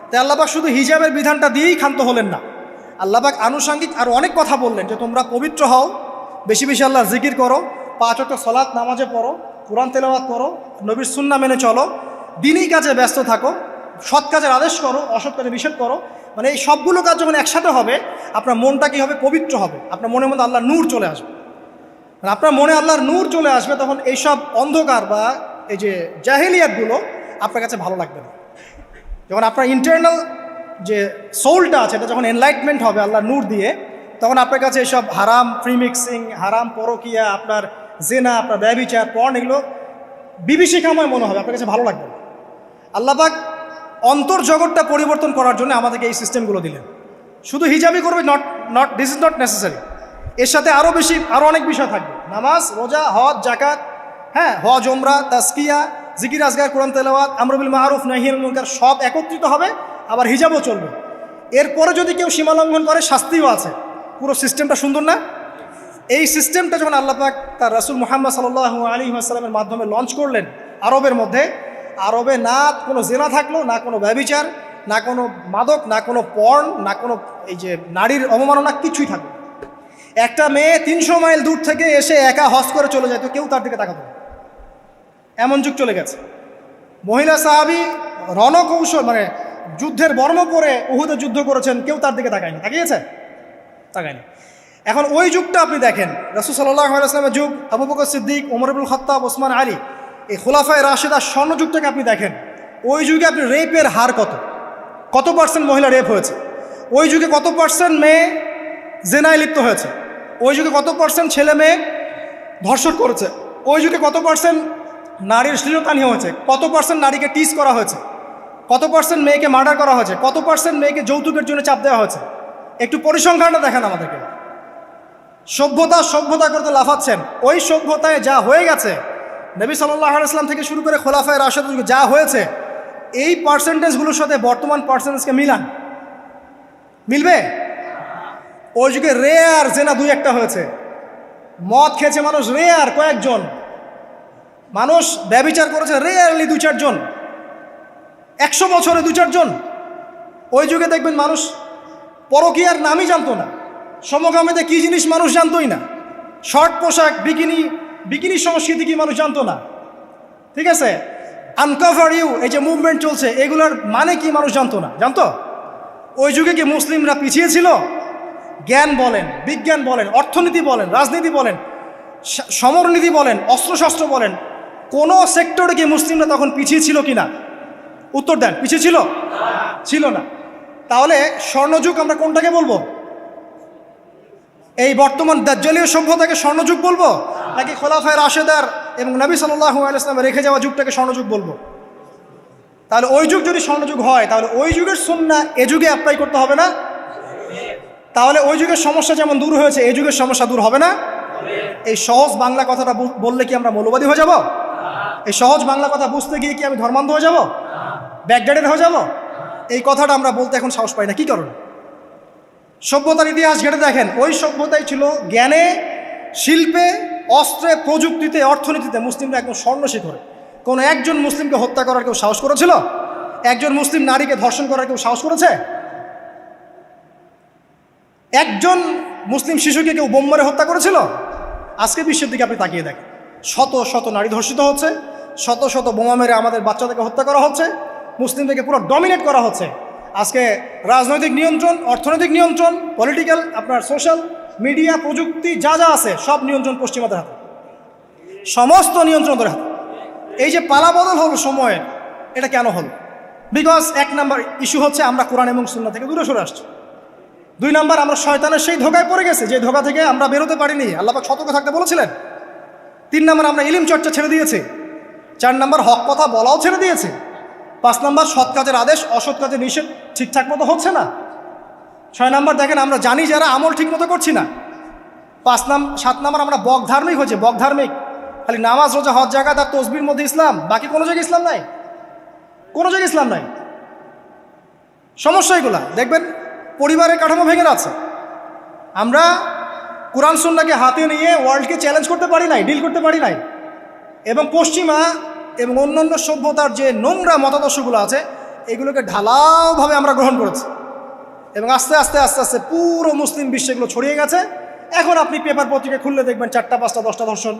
তাই আল্লাহ পাক শুধু হিজাবের বিধানটা দিয়েই ক্ষান্ত হলেন না, আল্লাহ পাক আনুষঙ্গিক আরও অনেক কথা বললেন যে তোমরা পবিত্র হও, বেশি বেশি আল্লাহর জিকির করো, 5 ওয়াক্ত সালাত নামাজে পড়ো, কোরআন তেলাওয়াত করো, নবীর সুন্নাহ মেনে চলো, দিনই কাজে ব্যস্ত থাকো, সৎ কাজের আদেশ করো, অসৎ কাজে নিষেধ করো। মানে এই সবগুলো কাজ যখন একসাথে হবে আপনার মনটা কী হবে? পবিত্র হবে, আপনার মনের মধ্যে আল্লাহর নূর চলে আসবে। আপনার মনে আল্লাহর নূর চলে আসবে, তখন এইসব অন্ধকার বা এই যে জাহেলিয়াতগুলো আপনার কাছে ভালো লাগবে না। যখন আপনার ইন্টারনাল যে সোলটা আছে এটা যখন এনলাইটমেন্ট হবে আল্লাহর নূর দিয়ে, তখন আপনার কাছে এইসব হারাম প্রিমিক্সিং, হারাম পরকিয়া, আপনার জেনা, আপনার ব্যভিচার, পর্ন এগুলো বিভীষিকাময় মনে হবে, আপনার কাছে ভালো লাগবে না। আল্লাহ পাক অন্তর্জগৎটা পরিবর্তন করার জন্য আমাদেরকে এই সিস্টেমগুলো দিলেন। শুধু হিজাবই করবে not this is not necessary, এর সাথে আরও অনেক বিষয় থাকবে, নামাজ, রোজা, হজ, জাকাত, হ্যাঁ হজ, ওমরা, তাজকিয়া, জিকির আজগার, কোরআন তেলাওয়াত, আমর বিল মারুফ নাহি আনিল মুনকার সব একত্রিত হবে, আবার হিজাবও চলবে। এরপরে যদি কেউ সীমা লঙ্ঘন করে শাস্তিও আছে। পুরো সিস্টেমটা সুন্দর না? এই সিস্টেমটা যখন আল্লাহ পাক তার রাসূল মুহাম্মদ সাল্লাল্লাহু আলাইহি ওয়াসাল্লামের মাধ্যমে লঞ্চ করলেন আরবের মধ্যে, আরবে না কোনো জেনা থাকলো, না কোনো ব্যভিচার, না কোনো মাদক, না কোনো পর্ন, না কোনো এই যে নারীর অবমাননা, কিছুই থাকলো। একটা মেয়ে 300 মাইল দূর থেকে এসে একা হজ করে চলে যায়, তো কেউ তার দিকে তাকাতো না। এমন যুগ চলে গেছে। মহিলা সাহাবী রণকৌশল মানে যুদ্ধের বর্ম পরে উহুদে যুদ্ধ করেছেন, কেউ তার দিকে তাকায়নি। তাকিয়েছে? তাকায়নি। এখন ওই যুগটা আপনি দেখেন, রাসূল সাল্লাল্লাহু আলাইহি ওয়াসাল্লামের যুগ, আবু বকর সিদ্দিক, ওমর ইবনুল খাত্তাব, ওসমান আলী, এই খোলাফায়ে রাশেদা স্বর্ণযুগটাকে আপনি দেখেন। ওই যুগে আপনি রেপের হার কত পার্সেন্ট মহিলা রেপ হয়েছে? ওই যুগে কত পার্সেন্ট মেয়ে জেনায় লিপ্ত হয়েছে? ওই যুগে কত পার্সেন্ট ছেলে মেয়ে ধর্ষণ করেছে? ওই যুগে কত পার্সেন্ট নারীর শ্লীলতাহানি হয়েছে? কত পার্সেন্ট নারীকে টিজ করা হয়েছে? কত পার্সেন্ট মেয়েকে মার্ডার করা হয়েছে? কত পার্সেন্ট মেয়েকে যৌতুকের জন্য চাপ দেওয়া হয়েছে? একটু পরিসংখ্যানটা দেখেন আমাদেরকে। সভ্যতা করতে লাফাচ্ছেন। ওই সভ্যতায় যা হয়ে গেছে, নবী সাল্লাল্লাহু আলাইহি ওয়াসাল্লাম থেকে শুরু করে খোলাফায়ে রাশেদুল যুগে যা হয়েছে, এই পার্সেন্টেজগুলোর সাথে বর্তমান পার্সেন্টেজকে মিলবে? ওই যুগে রেয়ার জেনা 2-1টা হয়েছে। মদ খেয়েছে মানুষ রেয়ার কয়েকজন, মানুষ ব্যভিচার করেছে রেয়ারলি 2-4 জন, 100 বছরে 2-4 জন। ওই যুগে দেখবেন মানুষ পরকীয়ার নামই জানতো না, সমকামিতা কী জিনিস মানুষ জানতোই না, শর্ট পোশাক, বিকিনি সংস্কৃতি কি মানুষ জানতো না। ঠিক আছে, আনকভার ইউ, এই যে মুভমেন্ট চলছে, এগুলোর মানে কি মানুষ জানতো না। জানতো? ওই যুগে কি মুসলিমরা পিছিয়ে ছিল? জ্ঞান বলেন, বিজ্ঞান বলেন, অর্থনীতি বলেন, রাজনীতি বলেন, সমরনীতি বলেন, অস্ত্রশস্ত্র বলেন, কোনো সেক্টরে কি মুসলিমরা তখন পিছিয়ে ছিল কি না? উত্তর দেন, পিছিয়ে ছিল না। তাহলে স্বর্ণযুগ আমরা কোনটাকে বলবো? এই বর্তমান দাজ্জালীয় সভ্যতাকে স্বর্ণযুগ বলবো, নাকি খোলাফায়ে রাশেদার এবং নবী সাল্লাল্লাহু আলাইহি ওয়াসাল্লাম রেখে যাওয়া যুগটাকে স্বর্ণযুগ বলবো? তাহলে ওই যুগ যদি স্বর্ণযুগ হয়, তাহলে ওই যুগের সুন্নাহ এ যুগে অ্যাপ্লাই করতে হবে না? তাহলে ওই যুগের সমস্যা যেমন দূর হয়েছে, এই যুগের সমস্যা দূর হবে না? এই সহজ বাংলা কথাটা বললে কি আমরা মৌলবাদী হয়ে যাব? এই সহজ বাংলা কথা বুঝতে গিয়ে কি আমি ধর্মান্ধ হয়ে যাব, ব্যাকডেটেড হয়ে যাব? এই কথাটা আমরা বলতে এখন সাহস পাই না। কি কারণে? সভ্যতার ইতিহাস ঘেটে দেখেন, ওই সভ্যতাই ছিল জ্ঞানে, শিল্পে, অস্ত্রে, প্রযুক্তিতে, অর্থনীতিতে মুসলিমরা একদম স্বর্ণ শিখরে। কোনো একজন মুসলিমকে হত্যা করার কেউ সাহস করেছিল? একজন মুসলিম নারীকে ধর্ষণ করার কেউ সাহস করেছে? একজন মুসলিম শিশুকে কেউ বোম মেরে হত্যা করেছিল? আজকে বিশ্বের দিকে আপনি তাকিয়ে দেখেন, শত শত নারী ধর্ষিত হচ্ছে, শত শত বোমা মেরে আমাদের বাচ্চাদেরকে হত্যা করা হচ্ছে, মুসলিমদেরকে পুরো ডমিনেট করা হচ্ছে। আজকে রাজনৈতিক নিয়ন্ত্রণ, অর্থনৈতিক নিয়ন্ত্রণ, পলিটিক্যাল, আপনার সোশ্যাল মিডিয়া, প্রযুক্তি যা আছে সব নিয়ন্ত্রণ পশ্চিমাদের হাতে, সমস্ত নিয়ন্ত্রণ তাদের হাতে। এই যে পালাবদল হলো সময়ের, এটা কেন হলো? বিকজ 1 নাম্বার ইস্যু হচ্ছে আমরা কোরআন এবং সুন্নাহ থেকে দূরে সরে আসছি। 2 নাম্বার, আমরা শয়তানের সেই ধোকায় পড়ে গেছে, যে ধোকা থেকে আমরা বেরোতে পারিনি, আল্লাহ পাক সতর্ক থাকতে বলেছিলেন। 3 নাম্বার, আমরা ইলম চর্চা ছেড়ে দিয়েছি। 4 নাম্বার, হক কথা বলাও ছেড়ে দিয়েছে। 5 নাম্বার, সৎ কাজের আদেশ, অসৎ কাজের নিষেধ ঠিকঠাক মতো হচ্ছে না। 6 নাম্বার, দেখেন আমরা জানি যারা আমল ঠিক মতো করছি না। 7 নাম্বার, আমরা বকধার্মিক হয়েছে, বকধার্মিক, খালি নামাজ, রোজা, হজ, যাকাত আর তসবির মধ্যে ইসলাম, বাকি কোনো জায়গায় ইসলাম নাই, কোনো জায়গায় ইসলাম নাই। সমস্যা এগুলা দেখবেন পরিবারের কাঠামো ভেঙে যাচ্ছে। আমরা কোরআন সুন্নাহকে হাতে নিয়ে ওয়ার্ল্ডকে চ্যালেঞ্জ করতে পারি নাই, ডিল করতে পারি নাই, এবং পশ্চিমা এবং অন্যান্য সভ্যতার যে নোংরা মতাদর্শগুলো আছে এগুলোকে ঢালাওভাবে আমরা গ্রহণ করেছি, এবং আস্তে আস্তে আস্তে আস্তে পুরো মুসলিম বিশ্বে এগুলো ছড়িয়ে গেছে। এখন আপনি পেপার পত্রিকা খুললে দেখবেন 4টা 5টা 10টা ধর্ষণ,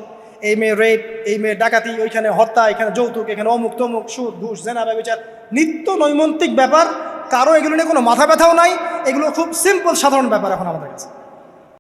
এই মেয়ে রেপ, এই মেয়ে ডাকাতি, ওইখানে হত্যা, এখানে যৌতুক, এখানে অমুক তমুক, সুদ, ঘুষ, জেনা, ব্যভিচার, নিত্য নৈমিত্তিক ব্যাপার। কারো এগুলো নিয়ে কোনো মাথা ব্যথাও নাই, এগুলো খুব সিম্পল সাধারণ ব্যাপার এখন আমাদের কাছে।